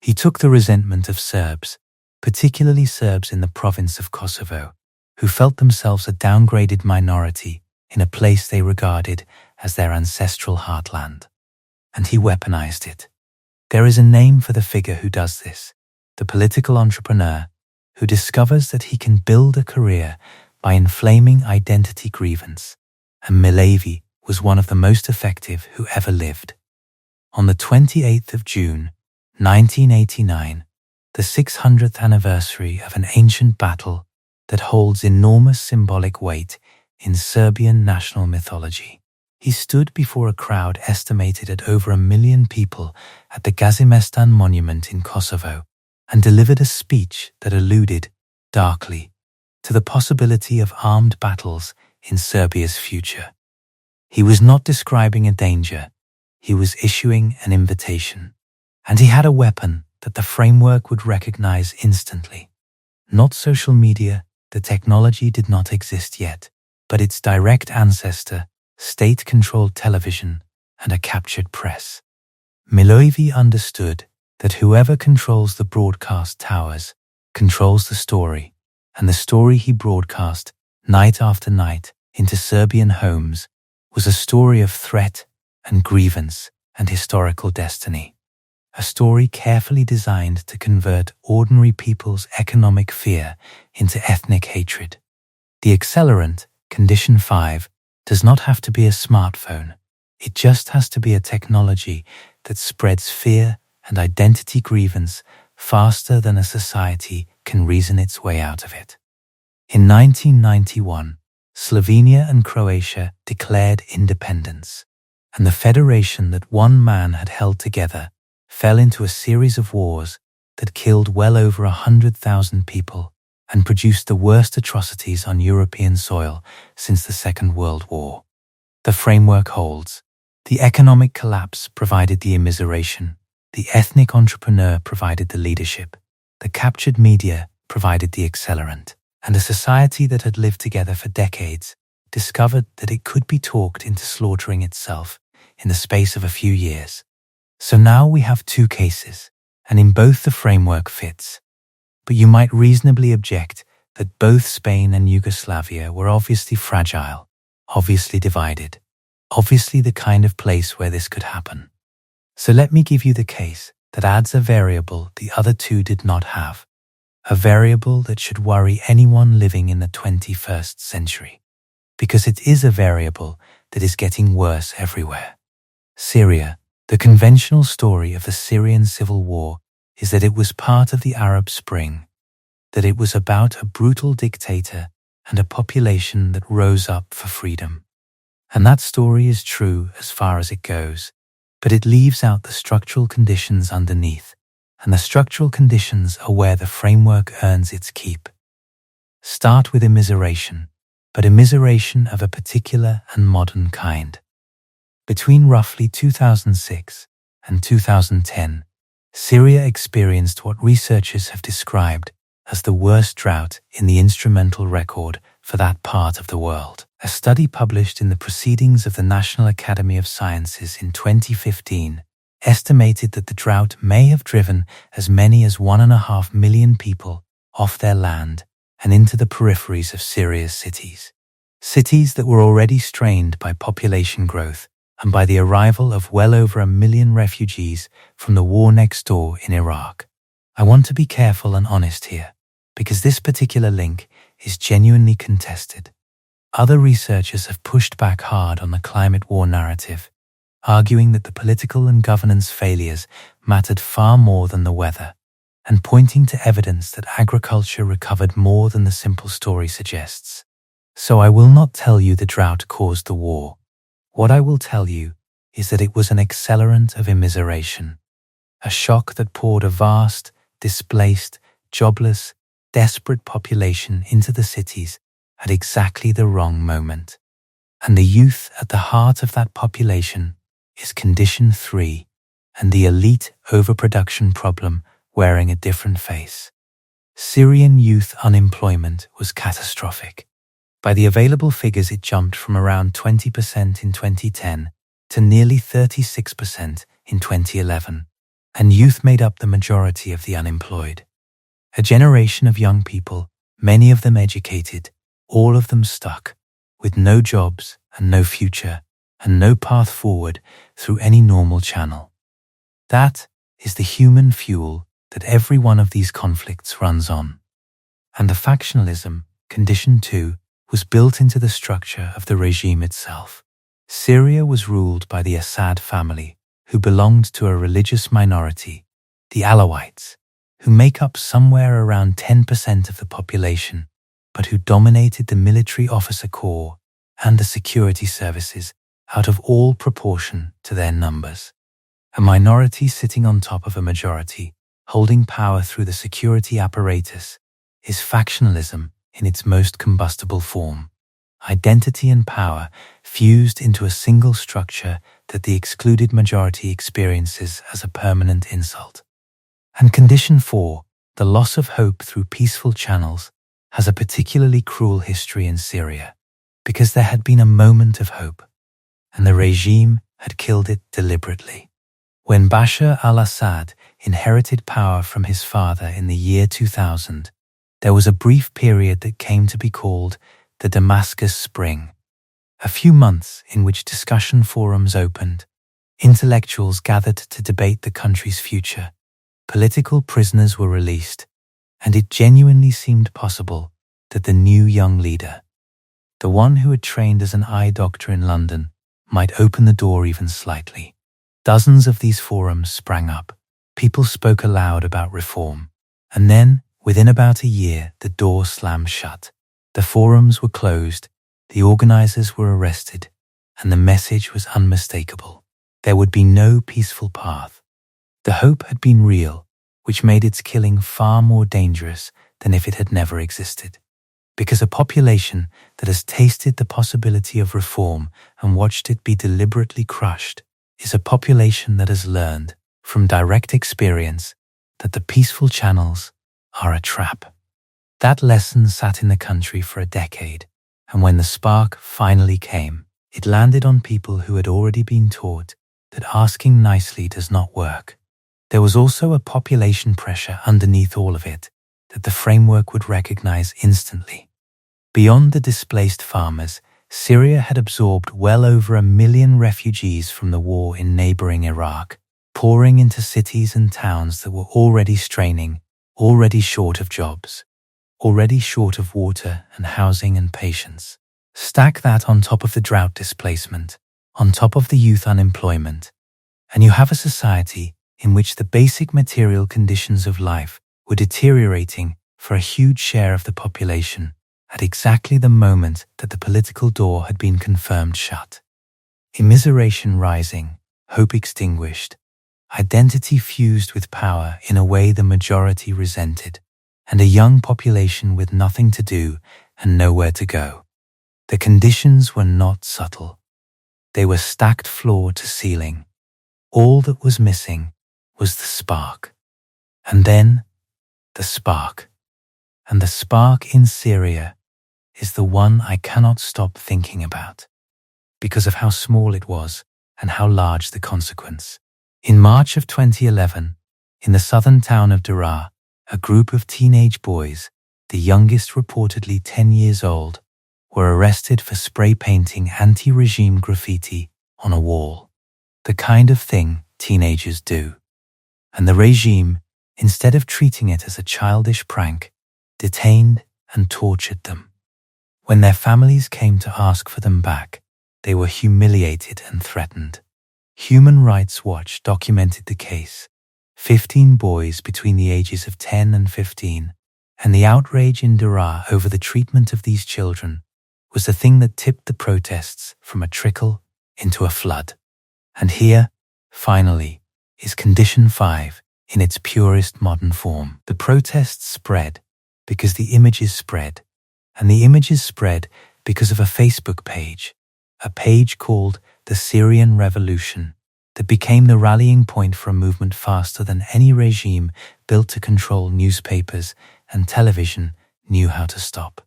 He took the resentment of Serbs, particularly Serbs in the province of Kosovo, who felt themselves a downgraded minority in a place they regarded as their ancestral heartland, and he weaponized it. There is a name for the figure who does this, the political entrepreneur who discovers that he can build a career by inflaming identity grievance, and Milevy was one of the most effective who ever lived. On the 28th of June, 1989, the 600th anniversary of an ancient battle that holds enormous symbolic weight in Serbian national mythology, he stood before a crowd estimated at over 1 million people at the Gazimestan monument in Kosovo and delivered a speech that alluded, darkly, to the possibility of armed battles in Serbia's future. He was not describing a danger, he was issuing an invitation. And he had a weapon that the framework would recognize instantly. Not social media, the technology did not exist yet, but its direct ancestor, state-controlled television, and a captured press. Milevy understood that whoever controls the broadcast towers controls the story, and the story he broadcast night after night into Serbian homes was a story of threat and grievance and historical destiny. A story carefully designed to convert ordinary people's economic fear into ethnic hatred. The accelerant, Condition 5, does not have to be a smartphone. It just has to be a technology that spreads fear and identity grievance faster than a society can reason its way out of it. In 1991, Slovenia and Croatia declared independence, and the federation that one man had held together fell into a series of wars that killed well over 100,000 people and produced the worst atrocities on European soil since the Second World War. The framework holds. The economic collapse provided the immiseration, the ethnic entrepreneur provided the leadership, the captured media provided the accelerant, and a society that had lived together for decades discovered that it could be talked into slaughtering itself in the space of a few years. So now we have two cases, and in both the framework fits. But you might reasonably object that both Spain and Yugoslavia were obviously fragile, obviously divided, obviously the kind of place where this could happen. So let me give you the case that adds a variable the other two did not have, a variable that should worry anyone living in the 21st century, because it is a variable that is getting worse everywhere. Syria. The conventional story of the Syrian civil war is that it was part of the Arab Spring, that it was about a brutal dictator and a population that rose up for freedom. And that story is true as far as it goes, but it leaves out the structural conditions underneath, and the structural conditions are where the framework earns its keep. Start with immiseration, but immiseration of a particular and modern kind. Between roughly 2006 and 2010, Syria experienced what researchers have described as the worst drought in the instrumental record for that part of the world. A study published in the Proceedings of the National Academy of Sciences in 2015 estimated that the drought may have driven as many as 1.5 million people off their land and into the peripheries of Syria's cities. Cities that were already strained by population growth and by the arrival of well over 1 million refugees from the war next door in Iraq. I want to be careful and honest here, because this particular link is genuinely contested. Other researchers have pushed back hard on the climate war narrative, arguing that the political and governance failures mattered far more than the weather, and pointing to evidence that agriculture recovered more than the simple story suggests. So I will not tell you the drought caused the war. What I will tell you is that it was an accelerant of immiseration, a shock that poured a vast, displaced, jobless, desperate population into the cities at exactly the wrong moment. And the youth at the heart of that population is Condition 3, and the elite overproduction problem wearing a different face. Syrian youth unemployment was catastrophic. By the available figures, it jumped from around 20% in 2010 to nearly 36% in 2011, and youth made up the majority of the unemployed. A generation of young people, many of them educated, all of them stuck, with no jobs and no future and no path forward through any normal channel. That is the human fuel that every one of these conflicts runs on. And the factionalism, condition 2, was built into the structure of the regime itself. Syria was ruled by the Assad family, who belonged to a religious minority, the Alawites, who make up somewhere around 10% of the population, but who dominated the military officer corps and the security services out of all proportion to their numbers. A minority sitting on top of a majority, holding power through the security apparatus, is factionalism in its most combustible form. Identity and power fused into a single structure that the excluded majority experiences as a permanent insult. And condition 4, the loss of hope through peaceful channels, has a particularly cruel history in Syria, because there had been a moment of hope, and the regime had killed it deliberately. When Bashar al-Assad inherited power from his father in the year 2000, there was a brief period that came to be called the Damascus Spring, a few months in which discussion forums opened, intellectuals gathered to debate the country's future, political prisoners were released, and it genuinely seemed possible that the new young leader, the one who had trained as an eye doctor in London, might open the door even slightly. Dozens of these forums sprang up. People spoke aloud about reform. And then, within about a year, the door slammed shut. The forums were closed, the organizers were arrested, and the message was unmistakable. There would be no peaceful path. The hope had been real, which made its killing far more dangerous than if it had never existed. Because a population that has tasted the possibility of reform and watched it be deliberately crushed is a population that has learned, from direct experience, that the peaceful channels are a trap. That lesson sat in the country for a decade, and when the spark finally came, it landed on people who had already been taught that asking nicely does not work. There was also a population pressure underneath all of it that the framework would recognize instantly. Beyond the displaced farmers, Syria had absorbed well over 1 million refugees from the war in neighboring Iraq, pouring into cities and towns that were already straining, already short of jobs, already short of water and housing and patience. Stack that on top of the drought displacement, on top of the youth unemployment, and you have a society in which the basic material conditions of life were deteriorating for a huge share of the population at exactly the moment that the political door had been confirmed shut. Immiseration rising, hope extinguished, identity fused with power in a way the majority resented, and a young population with nothing to do and nowhere to go. The conditions were not subtle. They were stacked floor to ceiling. All that was missing was the spark. And then, the spark. And the spark in Syria is the one I cannot stop thinking about, because of how small it was and how large the consequence. In March of 2011, in the southern town of Daraa, a group of teenage boys, the youngest reportedly 10 years old, were arrested for spray painting anti-regime graffiti on a wall, the kind of thing teenagers do. And the regime, instead of treating it as a childish prank, detained and tortured them. When their families came to ask for them back, they were humiliated and threatened. Human Rights Watch documented the case. 15 boys between the ages of 10 and 15, and the outrage in Daraa over the treatment of these children was the thing that tipped the protests from a trickle into a flood. And here, finally, is Condition 5 in its purest modern form. The protests spread because the images spread, and the images spread because of a Facebook page, a page called the Syrian Revolution, that became the rallying point for a movement faster than any regime built to control newspapers and television knew how to stop.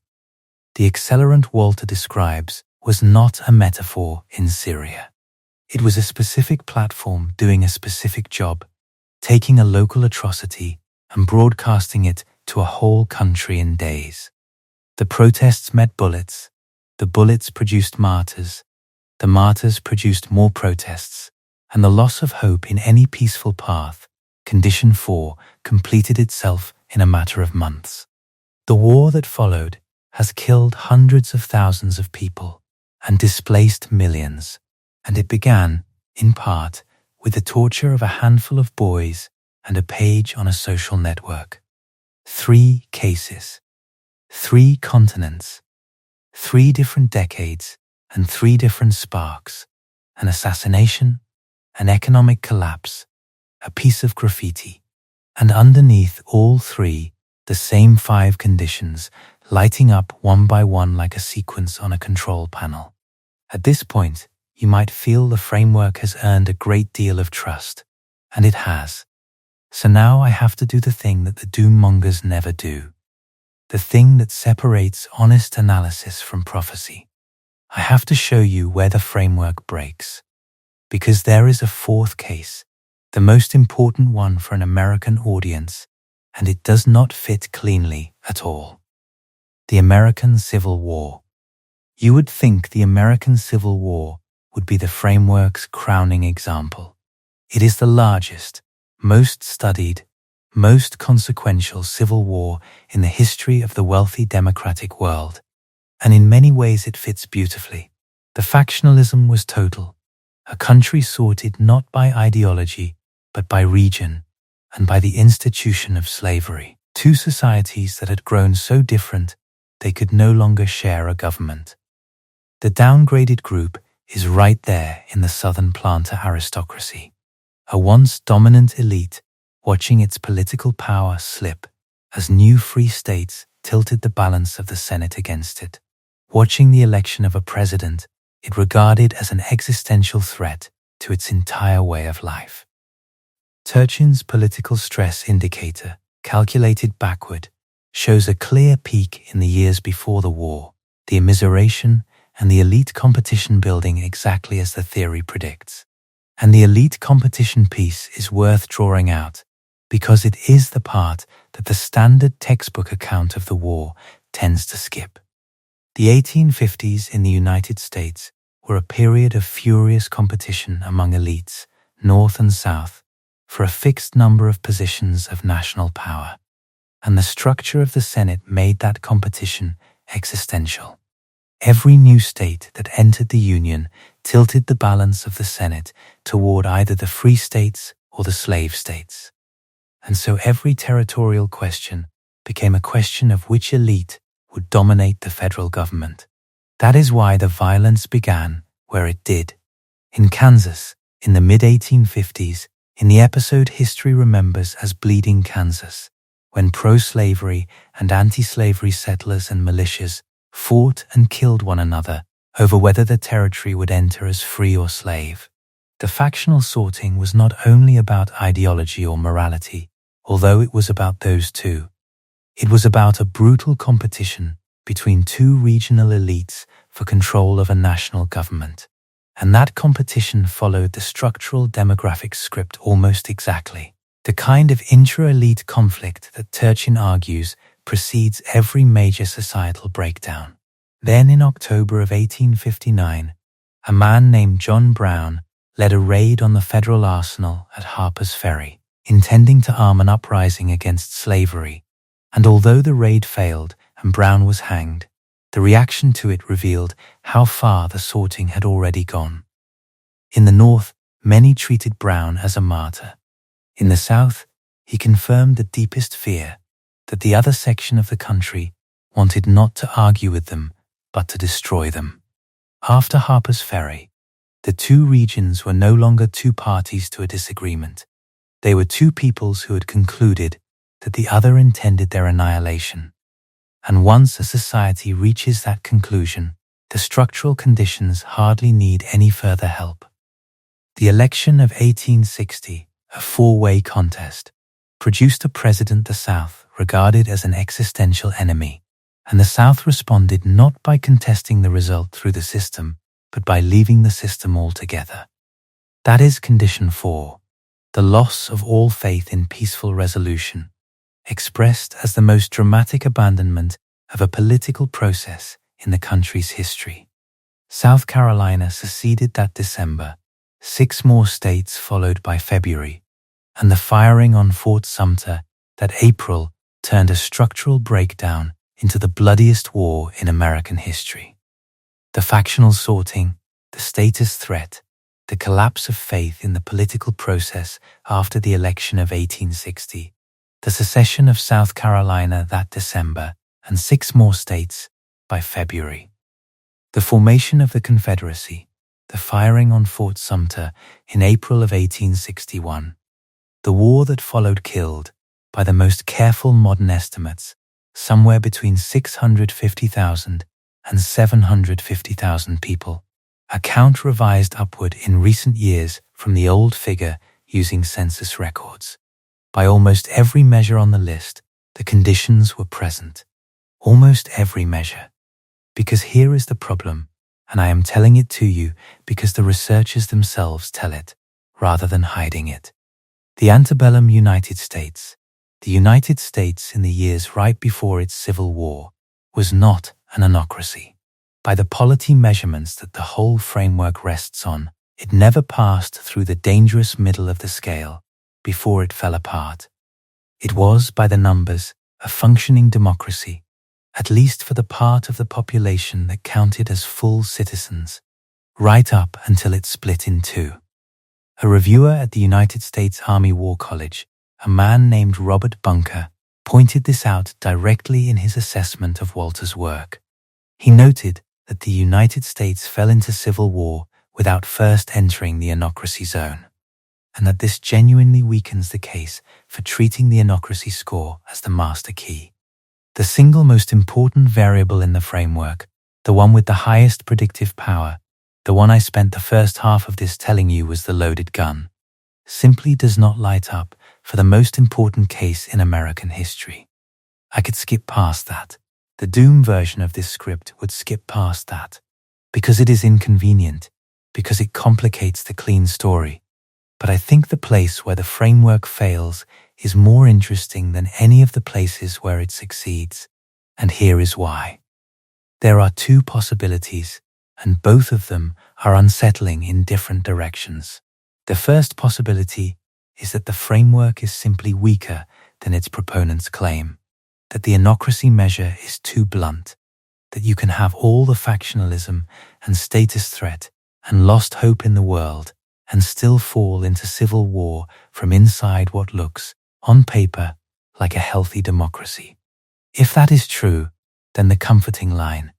The accelerant Walter describes was not a metaphor in Syria. It was a specific platform doing a specific job, taking a local atrocity and broadcasting it to a whole country in days. The protests met bullets, the bullets produced martyrs, the martyrs produced more protests, and the loss of hope in any peaceful path, condition 4, completed itself in a matter of months. The war that followed has killed hundreds of thousands of people and displaced millions, and it began, in part, with the torture of a handful of boys and a page on a social network. 3 cases, 3 continents, 3 different decades, and 3 different sparks: an assassination, an economic collapse, a piece of graffiti, and underneath all 3, the same 5 conditions lighting up one by one like a sequence on a control panel. At this point, you might feel the framework has earned a great deal of trust, and it has. So now I have to do the thing that the doommongers never do, the thing that separates honest analysis from prophecy. I have to show you where the framework breaks, because there is a 4th case, the most important one for an American audience, and it does not fit cleanly at all. The American Civil War. You would think the American Civil War would be the framework's crowning example. It is the largest, most studied, most consequential civil war in the history of the wealthy democratic world, and in many ways it fits beautifully. The factionalism was total, a country sorted not by ideology, but by region, and by the institution of slavery. 2 societies that had grown so different they could no longer share a government. The downgraded group is right there in the southern planter aristocracy, a once dominant elite watching its political power slip as new free states tilted the balance of the Senate against it, watching the election of a president it regarded as an existential threat to its entire way of life. Turchin's political stress indicator, calculated backward, shows a clear peak in the years before the war, the immiseration and the elite competition building exactly as the theory predicts. And the elite competition piece is worth drawing out because it is the part that the standard textbook account of the war tends to skip. The 1850s in the United States were a period of furious competition among elites, North and South, for a fixed number of positions of national power, and the structure of the Senate made that competition existential. Every new state that entered the Union tilted the balance of the Senate toward either the free states or the slave states. And so every territorial question became a question of which elite would dominate the federal government. That is why the violence began where it did, in Kansas, in the mid-1850s, in the episode history remembers as Bleeding Kansas, when pro-slavery and anti-slavery settlers and militias fought and killed one another over whether the territory would enter as free or slave. The factional sorting was not only about ideology or morality, although it was about those too. It was about a brutal competition between 2 regional elites for control of a national government. And that competition followed the structural demographic script almost exactly. The kind of intra-elite conflict that Turchin argues precedes every major societal breakdown. Then in October of 1859, a man named John Brown led a raid on the federal arsenal at Harper's Ferry, intending to arm an uprising against slavery. And although the raid failed and Brown was hanged, the reaction to it revealed how far the sorting had already gone. In the North, many treated Brown as a martyr. In the South, he confirmed the deepest fear that the other section of the country wanted not to argue with them, but to destroy them. After Harper's Ferry, the 2 regions were no longer 2 parties to a disagreement. They were 2 peoples who had concluded that the other intended their annihilation. And once a society reaches that conclusion, the structural conditions hardly need any further help. The election of 1860, a 4-way contest, produced a president the South regarded as an existential enemy, and the South responded not by contesting the result through the system, but by leaving the system altogether. That is condition 4, the loss of all faith in peaceful resolution, expressed as the most dramatic abandonment of a political process in the country's history. South Carolina seceded that December, 6 more states followed by February, and the firing on Fort Sumter that April turned a structural breakdown into the bloodiest war in American history. The factional sorting, the status threat, the collapse of faith in the political process after the election of 1860, the secession of South Carolina that December, and 6 more states by February. The formation of the Confederacy, the firing on Fort Sumter in April of 1861, the war that followed killed, by the most careful modern estimates, somewhere between 650,000 and 750,000 people, a count revised upward in recent years from the old figure using census records. By almost every measure on the list, the conditions were present. Almost every measure. Because here is the problem, and I am telling it to you because the researchers themselves tell it, rather than hiding it. The antebellum United States, the United States in the years right before its Civil War, was not an anocracy. By the polity measurements that the whole framework rests on, it never passed through the dangerous middle of the scale before it fell apart. It was, by the numbers, a functioning democracy, at least for the part of the population that counted as full citizens, right up until it split in two. A reviewer at the United States Army War College, a man named Robert Bunker, pointed this out directly in his assessment of Walter's work. He noted that the United States fell into civil war without first entering the anocracy zone, and that this genuinely weakens the case for treating the anocracy score as the master key. The single most important variable in the framework, the one with the highest predictive power, the one I spent the first half of this telling you was the loaded gun, simply does not light up for the most important case in American history. I could skip past that. The Doom version of this script would skip past that, because it is inconvenient, because it complicates the clean story. But I think the place where the framework fails is more interesting than any of the places where it succeeds, and here is why. There are 2 possibilities, and both of them are unsettling in different directions. The first possibility is that the framework is simply weaker than its proponents claim, that the anocracy measure is too blunt, that you can have all the factionalism and status threat and lost hope in the world and still fall into civil war from inside what looks, on paper, like a healthy democracy. If that is true, then the comforting line,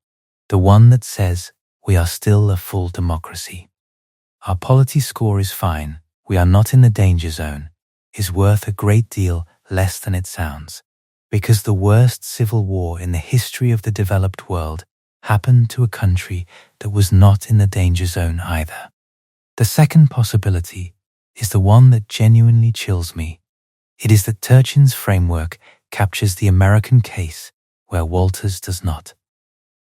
the one that says we are still a full democracy, our polity score is fine, we are not in the danger zone, is worth a great deal less than it sounds, because the worst civil war in the history of the developed world happened to a country that was not in the danger zone either. The second possibility is the one that genuinely chills me. It is that Turchin's framework captures the American case where Walter's does not.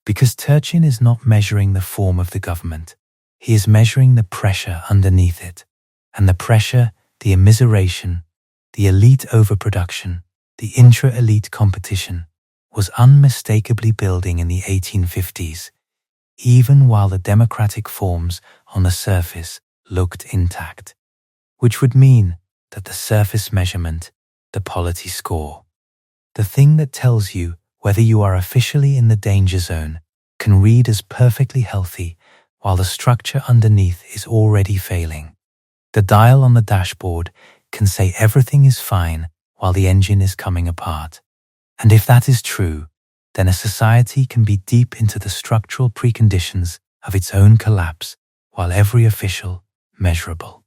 Because Turchin is not measuring the form of the government, he is measuring the pressure underneath it. And the pressure, the immiseration, the elite overproduction, the intra-elite competition was unmistakably building in the 1850s, even while the democratic forms on the surface looked intact, which would mean that the surface measurement, the polity score, the thing that tells you whether you are officially in the danger zone, can read as perfectly healthy while the structure underneath is already failing. The dial on the dashboard can say everything is fine while the engine is coming apart. And if that is true, then a society can be deep into the structural preconditions of its own collapse while every official, measurable,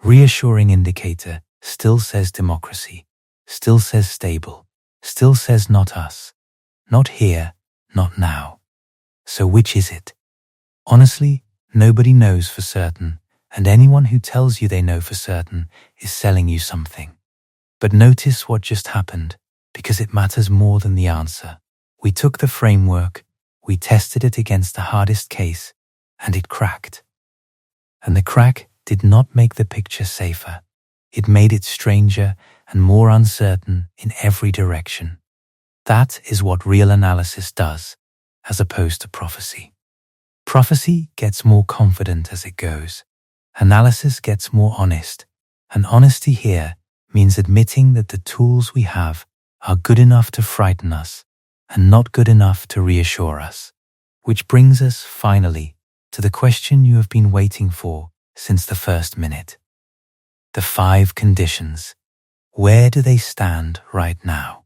reassuring indicator still says democracy, still says stable, still says not us, not here, not now. So which is it? Honestly, nobody knows for certain, and anyone who tells you they know for certain is selling you something. But notice what just happened, because it matters more than the answer. We took the framework, we tested it against the hardest case, and it cracked. And the crack did not make the picture safer. It made it stranger and more uncertain in every direction. That is what real analysis does, as opposed to prophecy. Prophecy gets more confident as it goes. Analysis gets more honest. And honesty here means admitting that the tools we have are good enough to frighten us and not good enough to reassure us. Which brings us, finally, to the question you have been waiting for since the first minute. The 5 conditions. Where do they stand right now?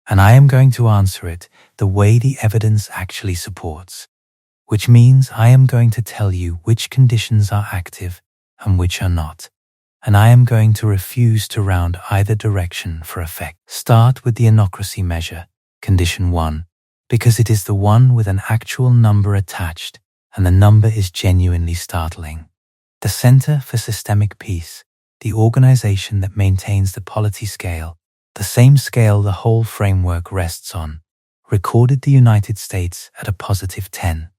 And I am going to answer it the way the evidence actually supports, which means I am going to tell you which conditions are active and which are not. And I am going to refuse to round either direction for effect. Start with the Anocracy measure, condition 1, because it is the one with an actual number attached, and the number is genuinely startling. The Center for Systemic Peace, the organization that maintains the polity scale, the same scale the whole framework rests on, recorded the United States at a positive 10,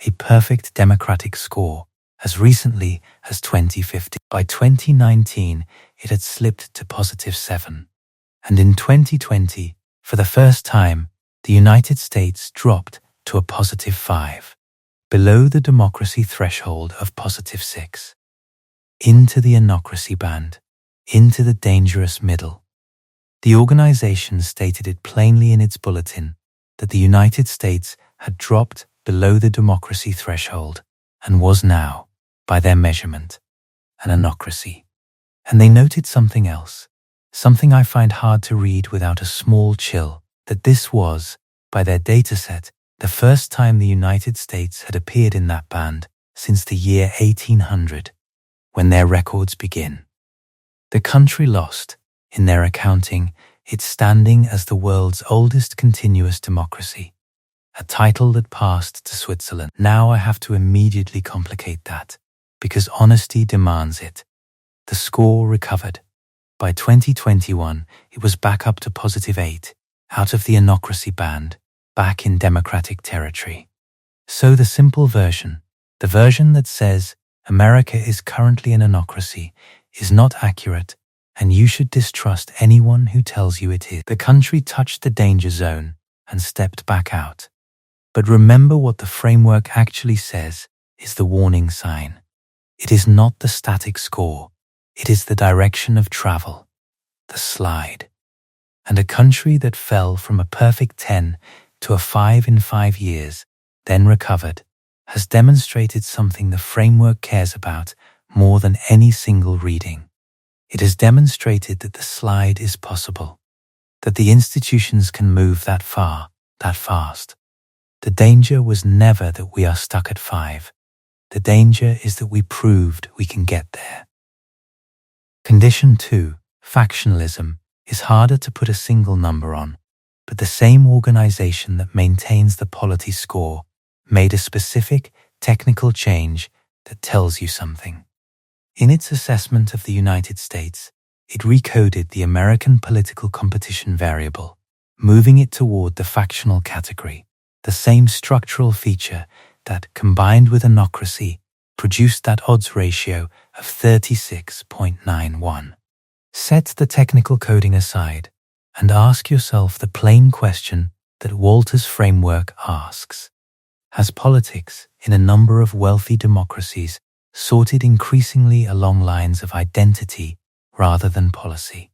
a perfect democratic score, as recently as 2015. By 2019, it had slipped to positive 7. And in 2020, for the first time, the United States dropped to a positive 5, below the democracy threshold of positive 6. Into the Anocracy band, into the dangerous middle. The organization stated it plainly in its bulletin that the United States had dropped below the democracy threshold and was now, by their measurement, an Anocracy. And they noted something else, something I find hard to read without a small chill, that this was, by their dataset, the first time the United States had appeared in that band since the year 1800, when their records begin. The country lost, in their accounting, its standing as the world's oldest continuous democracy, a title that passed to Switzerland. Now I have to immediately complicate that, because honesty demands it. The score recovered. By 2021, it was back up to positive 8, out of the Anocracy band, back in democratic territory. So the simple version, the version that says America is currently an Anocracy, is not accurate, and you should distrust anyone who tells you it is. The country touched the danger zone and stepped back out. But remember what the framework actually says is the warning sign. It is not the static score. It is the direction of travel, the slide. And a country that fell from a perfect 10 to a 5 in 5 years, then recovered, has demonstrated something the framework cares about more than any single reading. It has demonstrated that the slide is possible, that the institutions can move that far, that fast. The danger was never that we are stuck at 5. The danger is that we proved we can get there. Condition 2, factionalism, is harder to put a single number on, but the same organization that maintains the polity score made a specific, technical change that tells you something. In its assessment of the United States, it recoded the American political competition variable, moving it toward the factional category, the same structural feature that, combined with Anocracy, produced that odds ratio of 36.91. Set the technical coding aside and ask yourself the plain question that Walter's framework asks. Has politics in a number of wealthy democracies sorted increasingly along lines of identity rather than policy?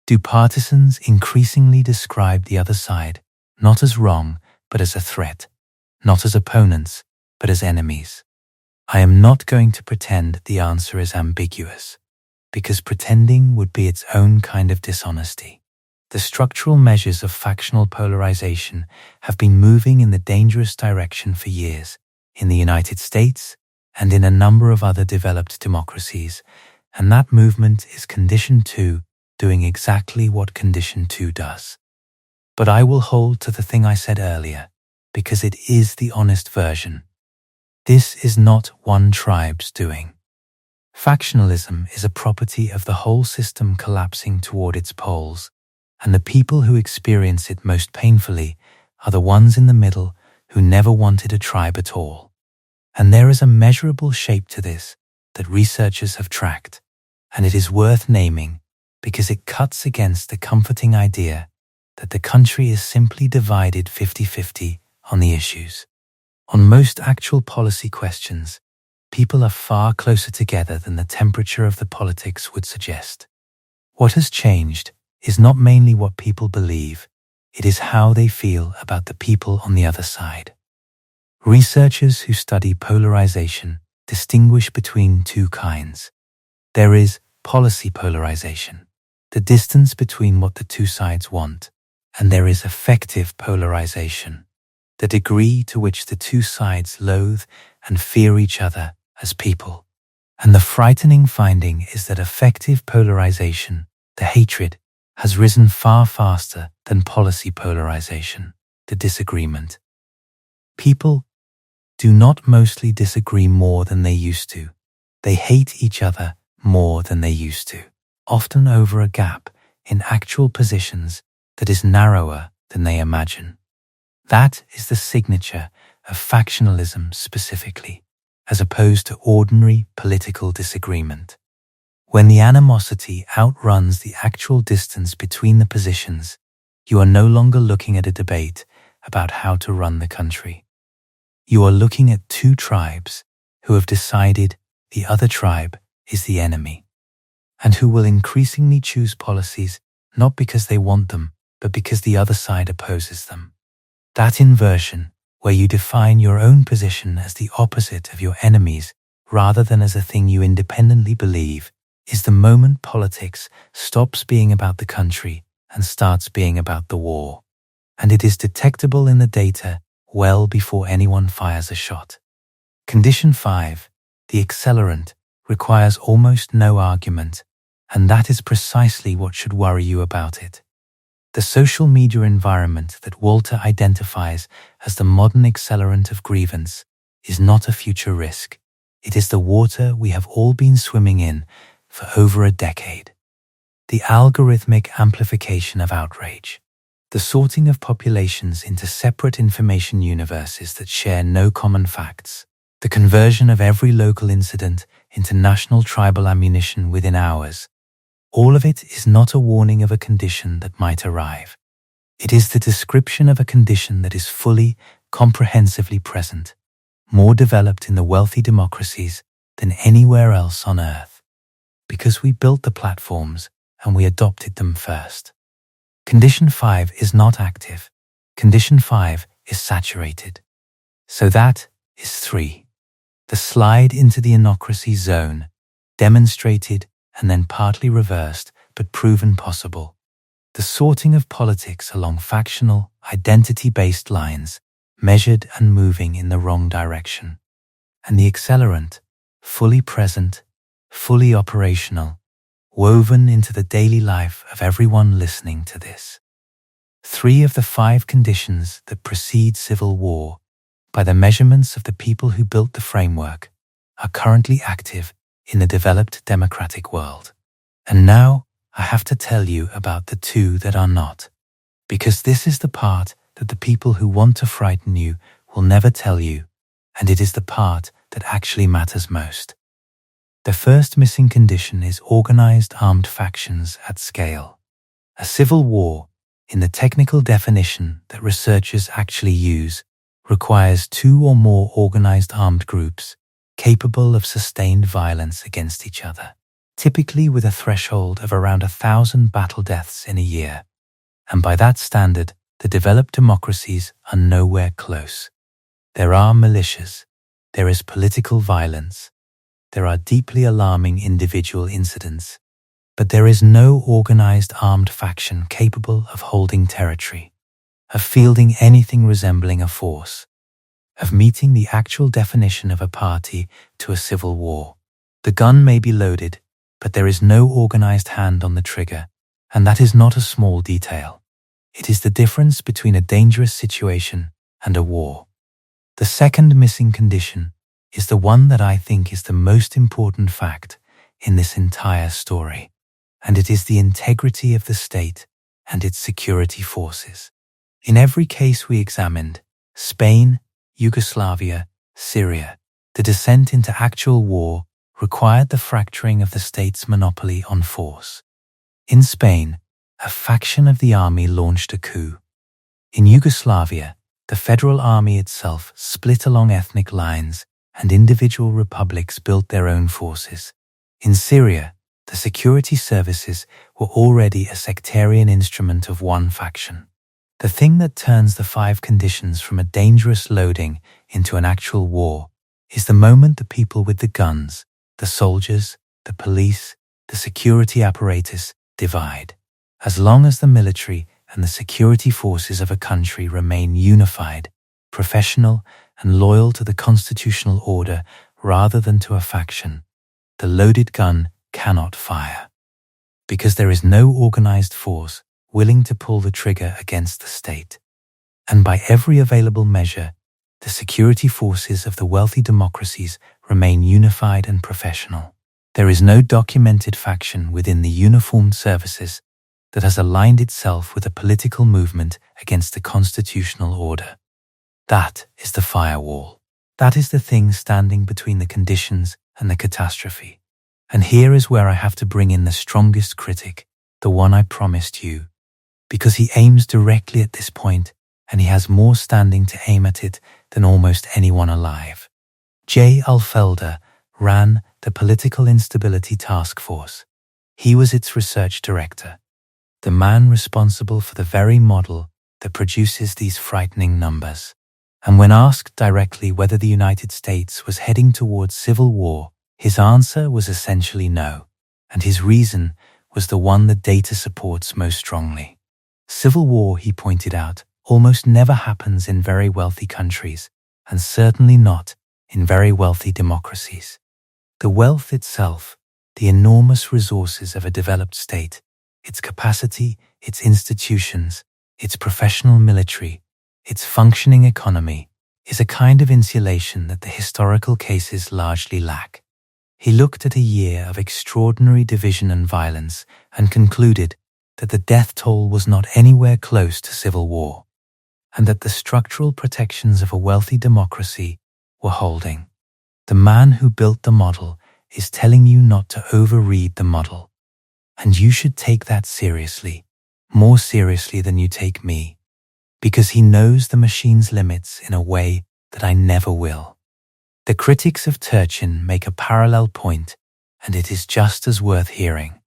Do partisans increasingly describe the other side not as wrong but as a threat, not as opponents but as enemies? I am not going to pretend the answer is ambiguous, because pretending would be its own kind of dishonesty. The structural measures of factional polarization have been moving in the dangerous direction for years, in the United States and in a number of other developed democracies, and that movement is condition 2 doing exactly what condition 2 does. But I will hold to the thing I said earlier, because it is the honest version. This is not one tribe's doing. Factionalism is a property of the whole system collapsing toward its poles, and the people who experience it most painfully are the ones in the middle who never wanted a tribe at all. And there is a measurable shape to this that researchers have tracked, and it is worth naming because it cuts against the comforting idea that the country is simply divided 50-50 on the issues. On most actual policy questions, people are far closer together than the temperature of the politics would suggest. What has changed is not mainly what people believe, it is how they feel about the people on the other side. Researchers who study polarization distinguish between two kinds. There is policy polarization, the distance between what the two sides want, and there is effective polarization, the degree to which the two sides loathe and fear each other as people. And the frightening finding is that effective polarization, the hatred, has risen far faster than policy polarization, the disagreement. People do not mostly disagree more than they used to. They hate each other more than they used to, often over a gap in actual positions that is narrower than they imagine. That is the signature of factionalism specifically, as opposed to ordinary political disagreement. When the animosity outruns the actual distance between the positions, you are no longer looking at a debate about how to run the country. You are looking at two tribes who have decided the other tribe is the enemy, and who will increasingly choose policies not because they want them, but because the other side opposes them. That inversion, where you define your own position as the opposite of your enemy's rather than as a thing you independently believe, is the moment politics stops being about the country and starts being about the war. And it is detectable in the data well before anyone fires a shot. Condition 5, the accelerant, requires almost no argument, and that is precisely what should worry you about it. The social media environment that Walter identifies as the modern accelerant of grievance is not a future risk. It is the water we have all been swimming in for over a decade. The algorithmic amplification of outrage. The sorting of populations into separate information universes that share no common facts. The conversion of every local incident into national tribal ammunition within hours. All of it is not a warning of a condition that might arrive. It is the description of a condition that is fully, comprehensively present, more developed in the wealthy democracies than anywhere else on earth. Because we built the platforms and we adopted them first. Condition 5 is not active. Condition 5 is saturated. So that is 3. The slide into the Anocracy zone, demonstrated and then partly reversed, but proven possible. The sorting of politics along factional, identity-based lines, measured and moving in the wrong direction. And the accelerant, fully present, fully operational, woven into the daily life of everyone listening to this. 3 of the 5 conditions that precede civil war, by the measurements of the people who built the framework, are currently active in the developed democratic world. And now I have to tell you about the 2 that are not, because this is the part that the people who want to frighten you will never tell you, and it is the part that actually matters most. The first missing condition is organized armed factions at scale. A civil war, in the technical definition that researchers actually use, requires 2 or more organized armed groups capable of sustained violence against each other, typically with a threshold of around 1,000 battle deaths in a year. And by that standard, the developed democracies are nowhere close. There are militias, there is political violence, there are deeply alarming individual incidents, but there is no organized armed faction capable of holding territory, of fielding anything resembling a force, of meeting the actual definition of a party to a civil war. The gun may be loaded, but there is no organized hand on the trigger, and that is not a small detail. It is the difference between a dangerous situation and a war. The second missing condition is the one that I think is the most important fact in this entire story, and it is the integrity of the state and its security forces. In every case we examined, Spain, Yugoslavia, Syria, the descent into actual war required the fracturing of the state's monopoly on force. In Spain, a faction of the army launched a coup. In Yugoslavia, the federal army itself split along ethnic lines and individual republics built their own forces. In Syria, the security services were already a sectarian instrument of one faction. The thing that turns the 5 conditions from a dangerous loading into an actual war is the moment the people with the guns, the soldiers, the police, the security apparatus divide. As long as the military and the security forces of a country remain unified, professional, and loyal to the constitutional order rather than to a faction, the loaded gun cannot fire. Because there is no organized force willing to pull the trigger against the state. And by every available measure, the security forces of the wealthy democracies remain unified and professional. There is no documented faction within the uniformed services that has aligned itself with a political movement against the constitutional order. That is the firewall. That is the thing standing between the conditions and the catastrophe. And here is where I have to bring in the strongest critic, the one I promised you, because he aims directly at this point and he has more standing to aim at it than almost anyone alive. J. Alfelder ran the Political Instability Task Force. He was its research director, the man responsible for the very model that produces these frightening numbers. And when asked directly whether the United States was heading towards civil war, his answer was essentially no, and his reason was the one that data supports most strongly. Civil war, he pointed out, almost never happens in very wealthy countries, and certainly not in very wealthy democracies. The wealth itself, the enormous resources of a developed state, its capacity, its institutions, its professional military, its functioning economy, is a kind of insulation that the historical cases largely lack. He looked at a year of extraordinary division and violence and concluded that the death toll was not anywhere close to civil war, and that the structural protections of a wealthy democracy were holding. The man who built the model is telling you not to overread the model, and you should take that seriously, more seriously than you take me, because he knows the machine's limits in a way that I never will. The critics of Turchin make a parallel point, and it is just as worth hearing.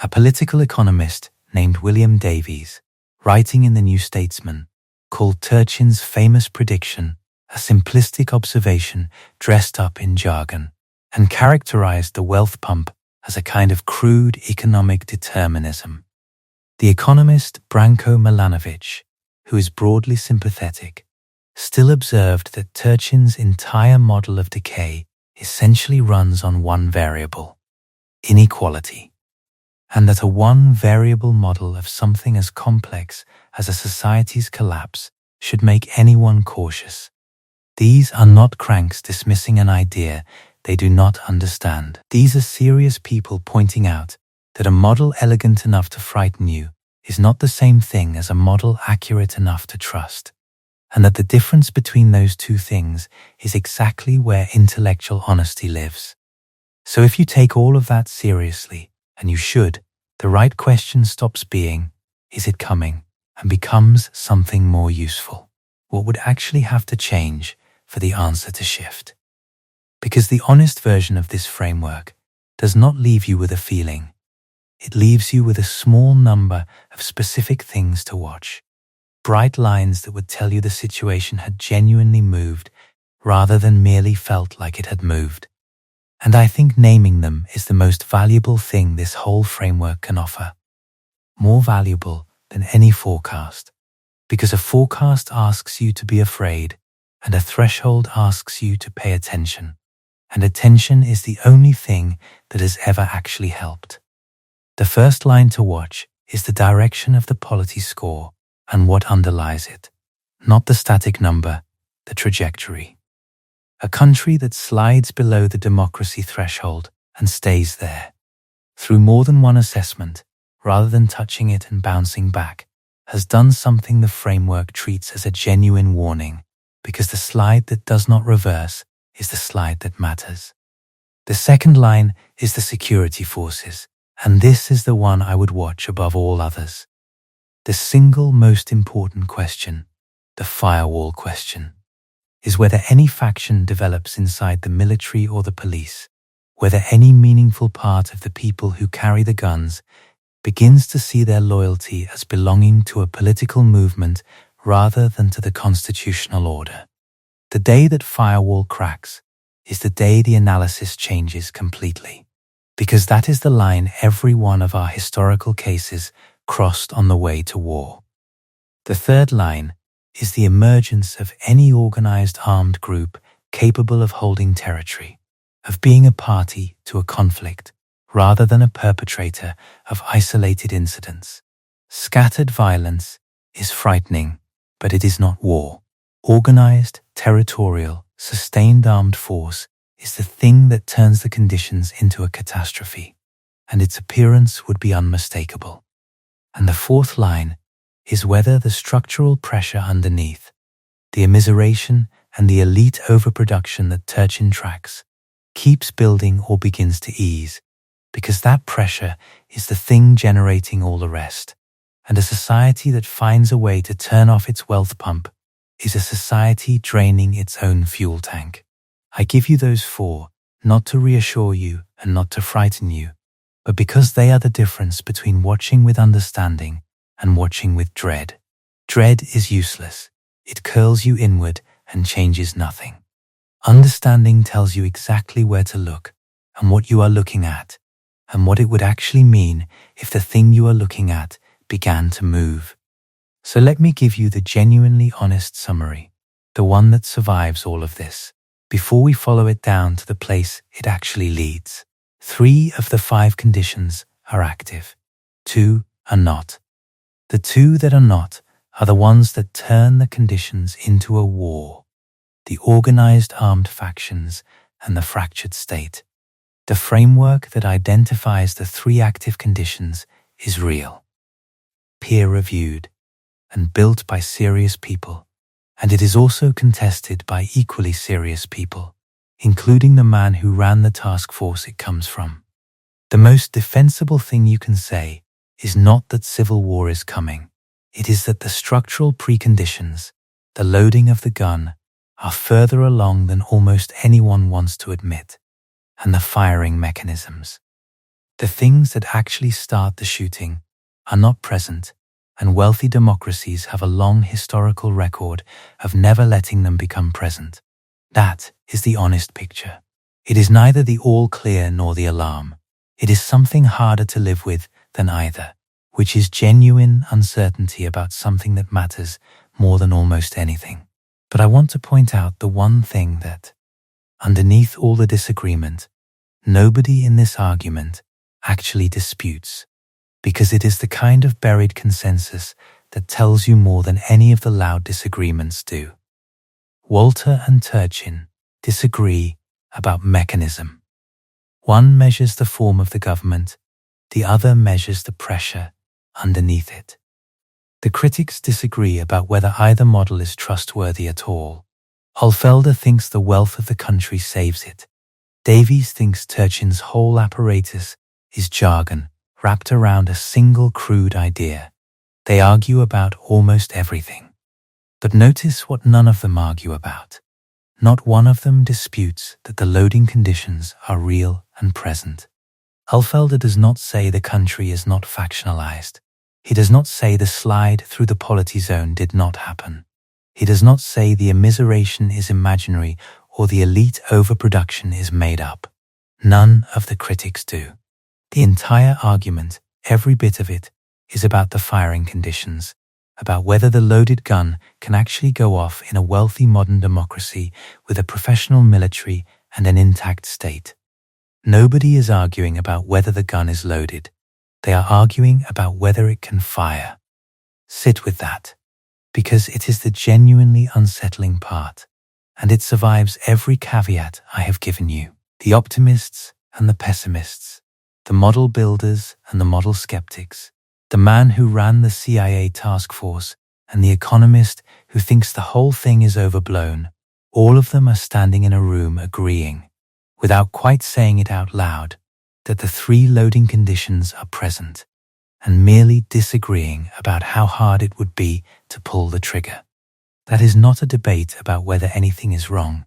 A political economist named William Davies, writing in the New Statesman, called Turchin's famous prediction a simplistic observation dressed up in jargon, and characterized the wealth pump as a kind of crude economic determinism. The economist Branko Milanovic, who is broadly sympathetic, still observed that Turchin's entire model of decay essentially runs on one variable, inequality, and that a one-variable model of something as complex as a society's collapse should make anyone cautious. These are not cranks dismissing an idea they do not understand. These are serious people pointing out that a model elegant enough to frighten you is not the same thing as a model accurate enough to trust, and that the difference between those two things is exactly where intellectual honesty lives. So if you take all of that seriously, and you should, the right question stops being, is it coming, and becomes something more useful. What would actually have to change for the answer to shift? Because the honest version of this framework does not leave you with a feeling. It leaves you with a small number of specific things to watch. Bright lines that would tell you the situation had genuinely moved rather than merely felt like it had moved. And I think naming them is the most valuable thing this whole framework can offer. More valuable than any forecast. Because a forecast asks you to be afraid, and a threshold asks you to pay attention. And attention is the only thing that has ever actually helped. The first line to watch is the direction of the polity score and what underlies it, not the static number, the trajectory. A country that slides below the democracy threshold and stays there, through more than one assessment, rather than touching it and bouncing back, has done something the framework treats as a genuine warning, because the slide that does not reverse is the slide that matters. The second line is the security forces, and this is the one I would watch above all others. The single most important question, the firewall question, is whether any faction develops inside the military or the police, whether any meaningful part of the people who carry the guns begins to see their loyalty as belonging to a political movement rather than to the constitutional order. The day that firewall cracks is the day the analysis changes completely, because that is the line every one of our historical cases crossed on the way to war. The third line is the emergence of any organized armed group capable of holding territory, of being a party to a conflict rather than a perpetrator of isolated incidents. Scattered violence is frightening, but it is not war. Organized, territorial, sustained armed force is the thing that turns the conditions into a catastrophe, and its appearance would be unmistakable. And the fourth line is whether the structural pressure underneath, the immiseration and the elite overproduction that Turchin tracks, keeps building or begins to ease, because that pressure is the thing generating all the rest. And a society that finds a way to turn off its wealth pump is a society draining its own fuel tank. I give you those four, not to reassure you and not to frighten you, but because they are the difference between watching with understanding and watching with dread. Dread is useless. It curls you inward and changes nothing. Understanding tells you exactly where to look and what you are looking at, and what it would actually mean if the thing you are looking at began to move. So let me give you the genuinely honest summary, the one that survives all of this, before we follow it down to the place it actually leads. 3 of the 5 conditions are active. 2 are not. The 2 that are not are the ones that turn the conditions into a war, the organized armed factions and the fractured state. The framework that identifies the 3 active conditions is real, peer-reviewed, and built by serious people, and it is also contested by equally serious people, including the man who ran the task force it comes from. The most defensible thing you can say is not that civil war is coming. It is that the structural preconditions, the loading of the gun, are further along than almost anyone wants to admit, and the firing mechanisms, the things that actually start the shooting, are not present, and wealthy democracies have a long historical record of never letting them become present. That is the honest picture. It is neither the all clear nor the alarm. It is something harder to live with than either, which is genuine uncertainty about something that matters more than almost anything. But I want to point out the one thing that, underneath all the disagreement, nobody in this argument actually disputes, because it is the kind of buried consensus that tells you more than any of the loud disagreements do. Walter and Turchin disagree about mechanism. One measures the form of the government, the other measures the pressure underneath it. The critics disagree about whether either model is trustworthy at all. Alfelder thinks the wealth of the country saves it. Davies thinks Turchin's whole apparatus is jargon wrapped around a single crude idea. They argue about almost everything. But notice what none of them argue about. Not one of them disputes that the loading conditions are real and present. Alfelder does not say the country is not factionalized. He does not say the slide through the polity zone did not happen. He does not say the immiseration is imaginary or the elite overproduction is made up. None of the critics do. The entire argument, every bit of it, is about the firing conditions, about whether the loaded gun can actually go off in a wealthy modern democracy with a professional military and an intact state. Nobody is arguing about whether the gun is loaded. They are arguing about whether it can fire. Sit with that, because it is the genuinely unsettling part, and it survives every caveat I have given you. The optimists and the pessimists, the model builders and the model skeptics, The man who ran the CIA task force and the economist who thinks the whole thing is overblown, all of them are standing in a room agreeing, without quite saying it out loud, that the three loading conditions are present, and merely disagreeing about how hard it would be to pull the trigger. That is not a debate about whether anything is wrong.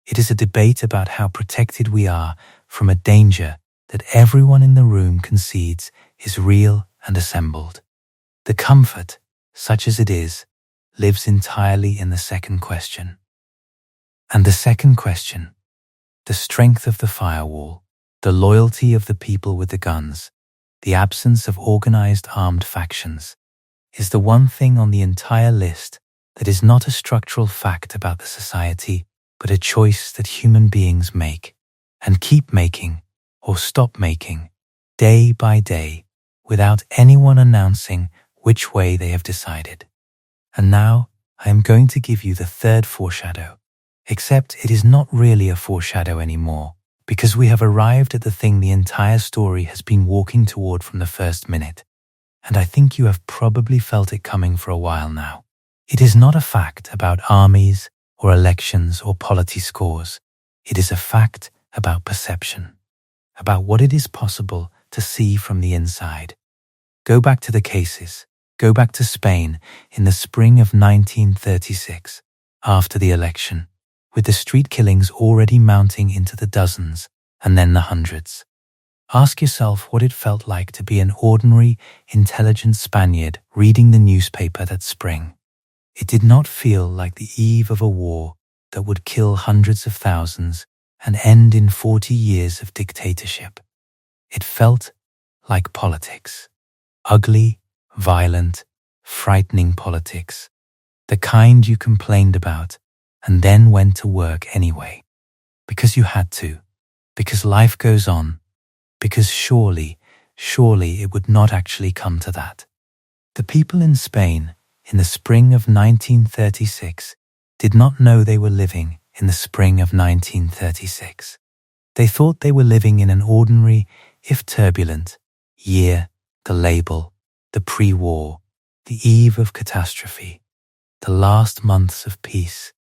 It is a debate about how protected we are from a danger that everyone in the room concedes is real and assembled. The comfort, such as it is, lives entirely in the second question. And the second question, the strength of the firewall, the loyalty of the people with the guns, the absence of organized armed factions, is the one thing on the entire list that is not a structural fact about the society, but a choice that human beings make, and keep making, or stop making, day by day, without anyone announcing which way they have decided. And now, I am going to give you the third foreshadow, except it is not really a foreshadow anymore, because we have arrived at the thing the entire story has been walking toward from the first minute, and I think you have probably felt it coming for a while now. It is not a fact about armies or elections or polity scores. It is a fact about perception, about what it is possible to see from the inside. Go back to the cases. Go back to Spain in the spring of 1936, after the election, with the street killings already mounting into the dozens and then the hundreds. Ask yourself what it felt like to be an ordinary, intelligent Spaniard reading the newspaper that spring. It did not feel like the eve of a war that would kill hundreds of thousands and end in 40 years of dictatorship. It felt like politics. Ugly, violent, frightening politics. The kind you complained about and then went to work anyway. Because you had to. Because life goes on. Because surely it would not actually come to that. The people in Spain in the spring of 1936 did not know they were living in the spring of 1936. They thought they were living in an ordinary, if turbulent, year, the label, the pre-war, the eve of catastrophe, the last months of peace.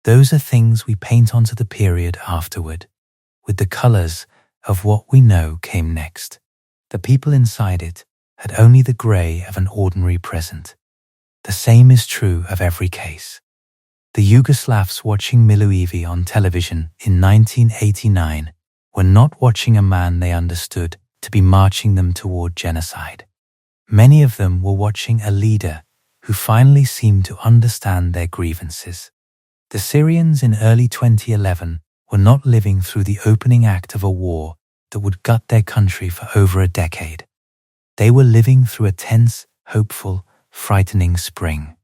Those are things we paint onto the period afterward, with the colors of what we know came next. The people inside it had only the gray of an ordinary present. The same is true of every case. The Yugoslavs watching Milosevic on television in 1989 were not watching a man they understood to be marching them toward genocide. Many of them were watching a leader who finally seemed to understand their grievances. The Syrians in early 2011 were not living through the opening act of a war that would gut their country for over a decade. They were living through a tense, hopeful, frightening spring.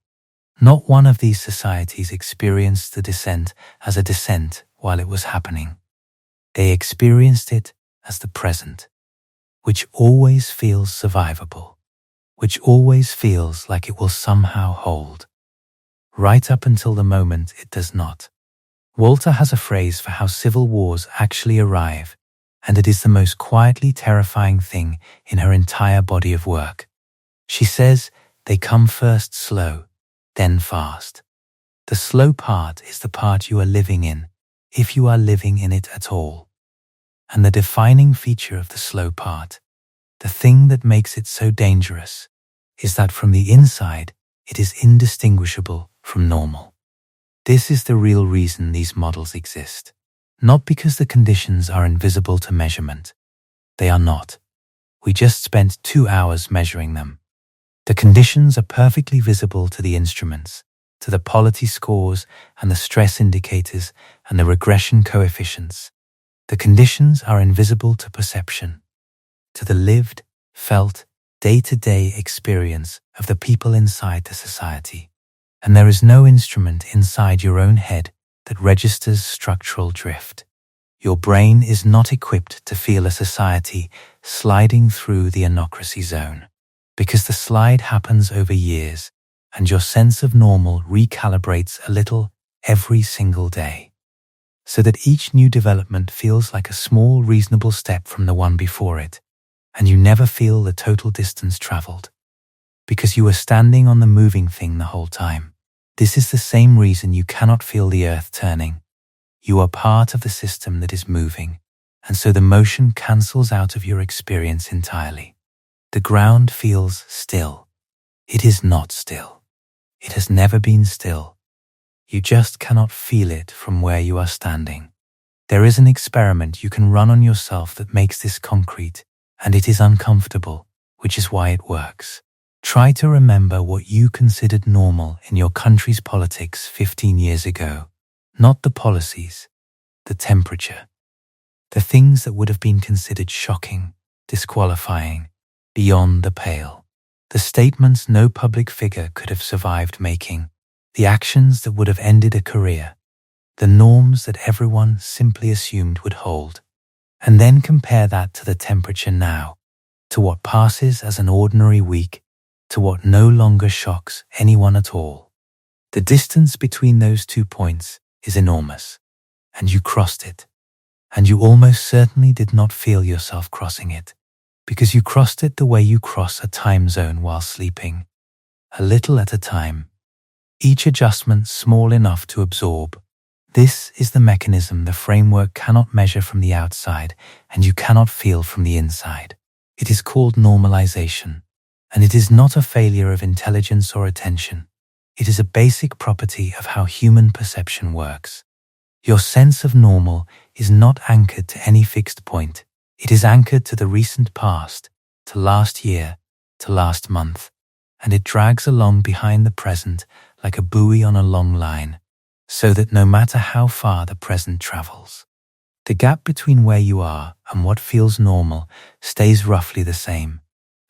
Not one of these societies experienced the descent as a descent while it was happening. They experienced it as the present, which always feels survivable, which always feels like it will somehow hold, right up until the moment it does not. Walter has a phrase for how civil wars actually arrive, and it is the most quietly terrifying thing in her entire body of work. She says, they come first slow, then fast. The slow part is the part you are living in, if you are living in it at all. And the defining feature of the slow part, the thing that makes it so dangerous, is that from the inside, it is indistinguishable from normal. This is the real reason these models exist. Not because the conditions are invisible to measurement. They are not. We just spent 2 hours measuring them. The conditions are perfectly visible to the instruments, to the polity scores and the stress indicators and the regression coefficients. The conditions are invisible to perception, to the lived, felt, day-to-day experience of the people inside the society. And there is no instrument inside your own head that registers structural drift. Your brain is not equipped to feel a society sliding through the Anocracy zone, because the slide happens over years and your sense of normal recalibrates a little every single day, so that each new development feels like a small, reasonable step from the one before it, and you never feel the total distance traveled. because you were standing on the moving thing the whole time. This is the same reason you cannot feel the earth turning. You are part of the system that is moving, and so the motion cancels out of your experience entirely. The ground feels still. It is not still. It has never been still. You just cannot feel it from where you are standing. There is an experiment you can run on yourself that makes this concrete, and it is uncomfortable, which is why it works. Try to remember what you considered normal in your country's politics 15 years ago. Not the policies, the temperature. The things that would have been considered shocking, disqualifying, beyond the pale. The statements no public figure could have survived making. The actions that would have ended a career. The norms that everyone simply assumed would hold. And then compare that to the temperature now, to what passes as an ordinary week, to what no longer shocks anyone at all. The distance between those 2 points is enormous, and you crossed it. And you almost certainly did not feel yourself crossing it, because you crossed it the way you cross a time zone while sleeping, a little at a time, each adjustment small enough to absorb. This is the mechanism the framework cannot measure from the outside, and you cannot feel from the inside. It is called normalization, and it is not a failure of intelligence or attention. It is a basic property of how human perception works. Your sense of normal is not anchored to any fixed point. It is anchored to the recent past, to last year, to last month, and it drags along behind the present like a buoy on a long line, so that no matter how far the present travels, the gap between where you are and what feels normal stays roughly the same,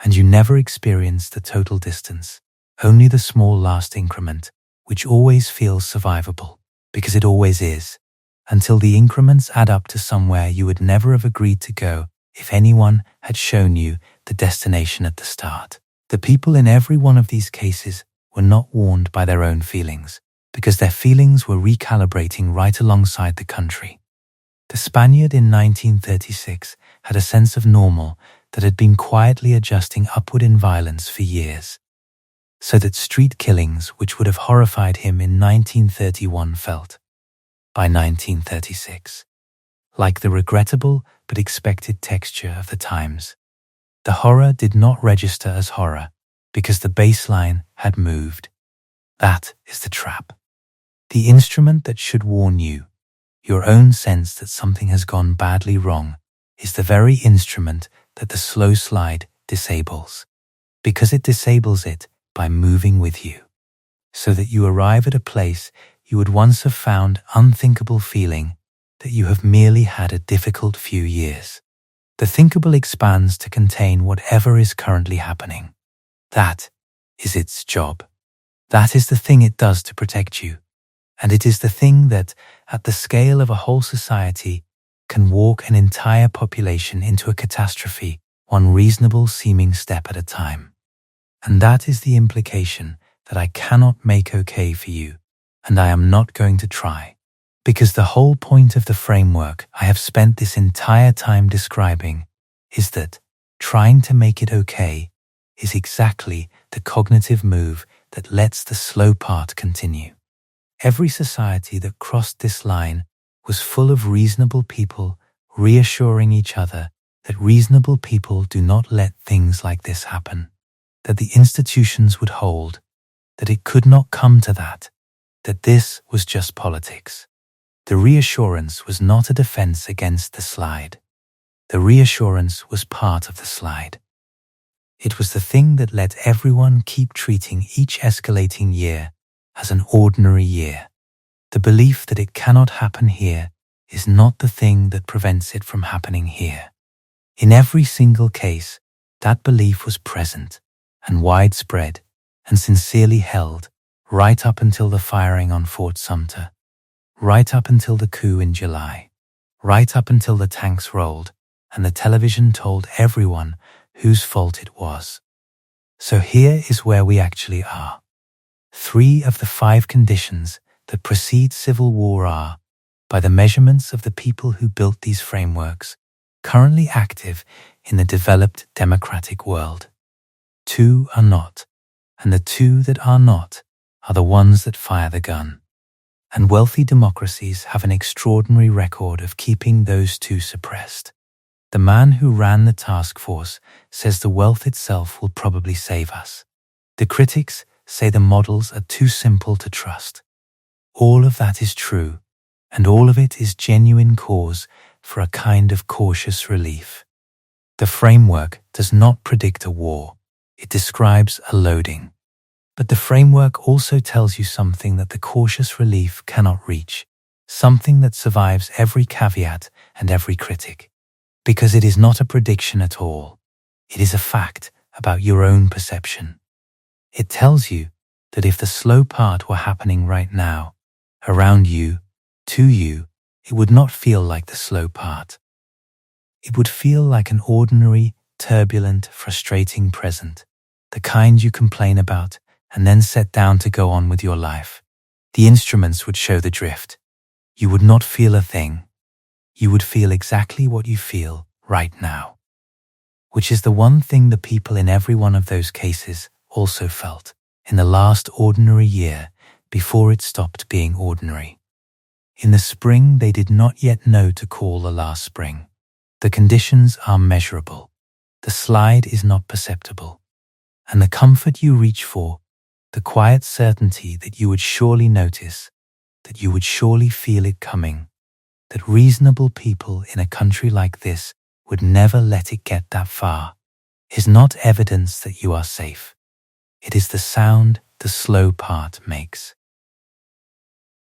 and you never experience the total distance, only the small last increment, which always feels survivable, because it always is, until the increments add up to somewhere you would never have agreed to go if anyone had shown you the destination at the start. The people in every one of these cases were not warned by their own feelings, because their feelings were recalibrating right alongside the country. The Spaniard in 1936 had a sense of normal that had been quietly adjusting upward in violence for years, so that street killings, which would have horrified him in 1931, felt, by 1936, like the regrettable but expected texture of the times. The horror did not register as horror because the baseline had moved. That is the trap. The instrument that should warn you, your own sense that something has gone badly wrong, is the very instrument that the slow slide disables, because it disables it by moving with you, so that you arrive at a place you would once have found unthinkable, feeling that you have merely had a difficult few years. The thinkable expands to contain whatever is currently happening. That is its job. That is the thing it does to protect you. And it is the thing that, at the scale of a whole society, can walk an entire population into a catastrophe, one reasonable seeming step at a time. And that is the implication that I cannot make okay for you, and I am not going to try. Because the whole point of the framework I have spent this entire time describing is that trying to make it okay is exactly the cognitive move that lets the slow part continue. Every society that crossed this line was full of reasonable people reassuring each other that reasonable people do not let things like this happen, that the institutions would hold, that it could not come to that this was just politics. The reassurance was not a defense against the slide. The reassurance was part of the slide. It was the thing that let everyone keep treating each escalating year as an ordinary year. The belief that it cannot happen here is not the thing that prevents it from happening here. In every single case, that belief was present and widespread and sincerely held right up until the firing on Fort Sumter, right up until the coup in July, right up until the tanks rolled and the television told everyone whose fault it was. So here is where we actually are. 3 of the 5 conditions that precede civil war are, by the measurements of the people who built these frameworks, currently active in the developed democratic world. 2 are not. and the two that are not are the ones that fire the gun. And wealthy democracies have an extraordinary record of keeping those two suppressed. The man who ran the task force says the wealth itself will probably save us. The critics say the models are too simple to trust. All of that is true, and all of it is genuine cause for a kind of cautious relief. The framework does not predict a war. It describes a loading. But the framework also tells you something that the cautious relief cannot reach, something that survives every caveat and every critic. Because it is not a prediction at all. It is a fact about your own perception. It tells you that if the slow part were happening right now, around you, to you, it would not feel like the slow part. It would feel like an ordinary, turbulent, frustrating present, the kind you complain about and then set down to go on with your life. The instruments would show the drift. You would not feel a thing. You would feel exactly what you feel right now, which is the one thing the people in every one of those cases also felt in the last ordinary year before it stopped being ordinary. In the spring they did not yet know to call the last spring. The conditions are measurable. The slide is not perceptible. And the comfort you reach for, the quiet certainty that you would surely notice, that you would surely feel it coming, that reasonable people in a country like this would never let it get that far, is not evidence that you are safe. It is the sound the slow part makes.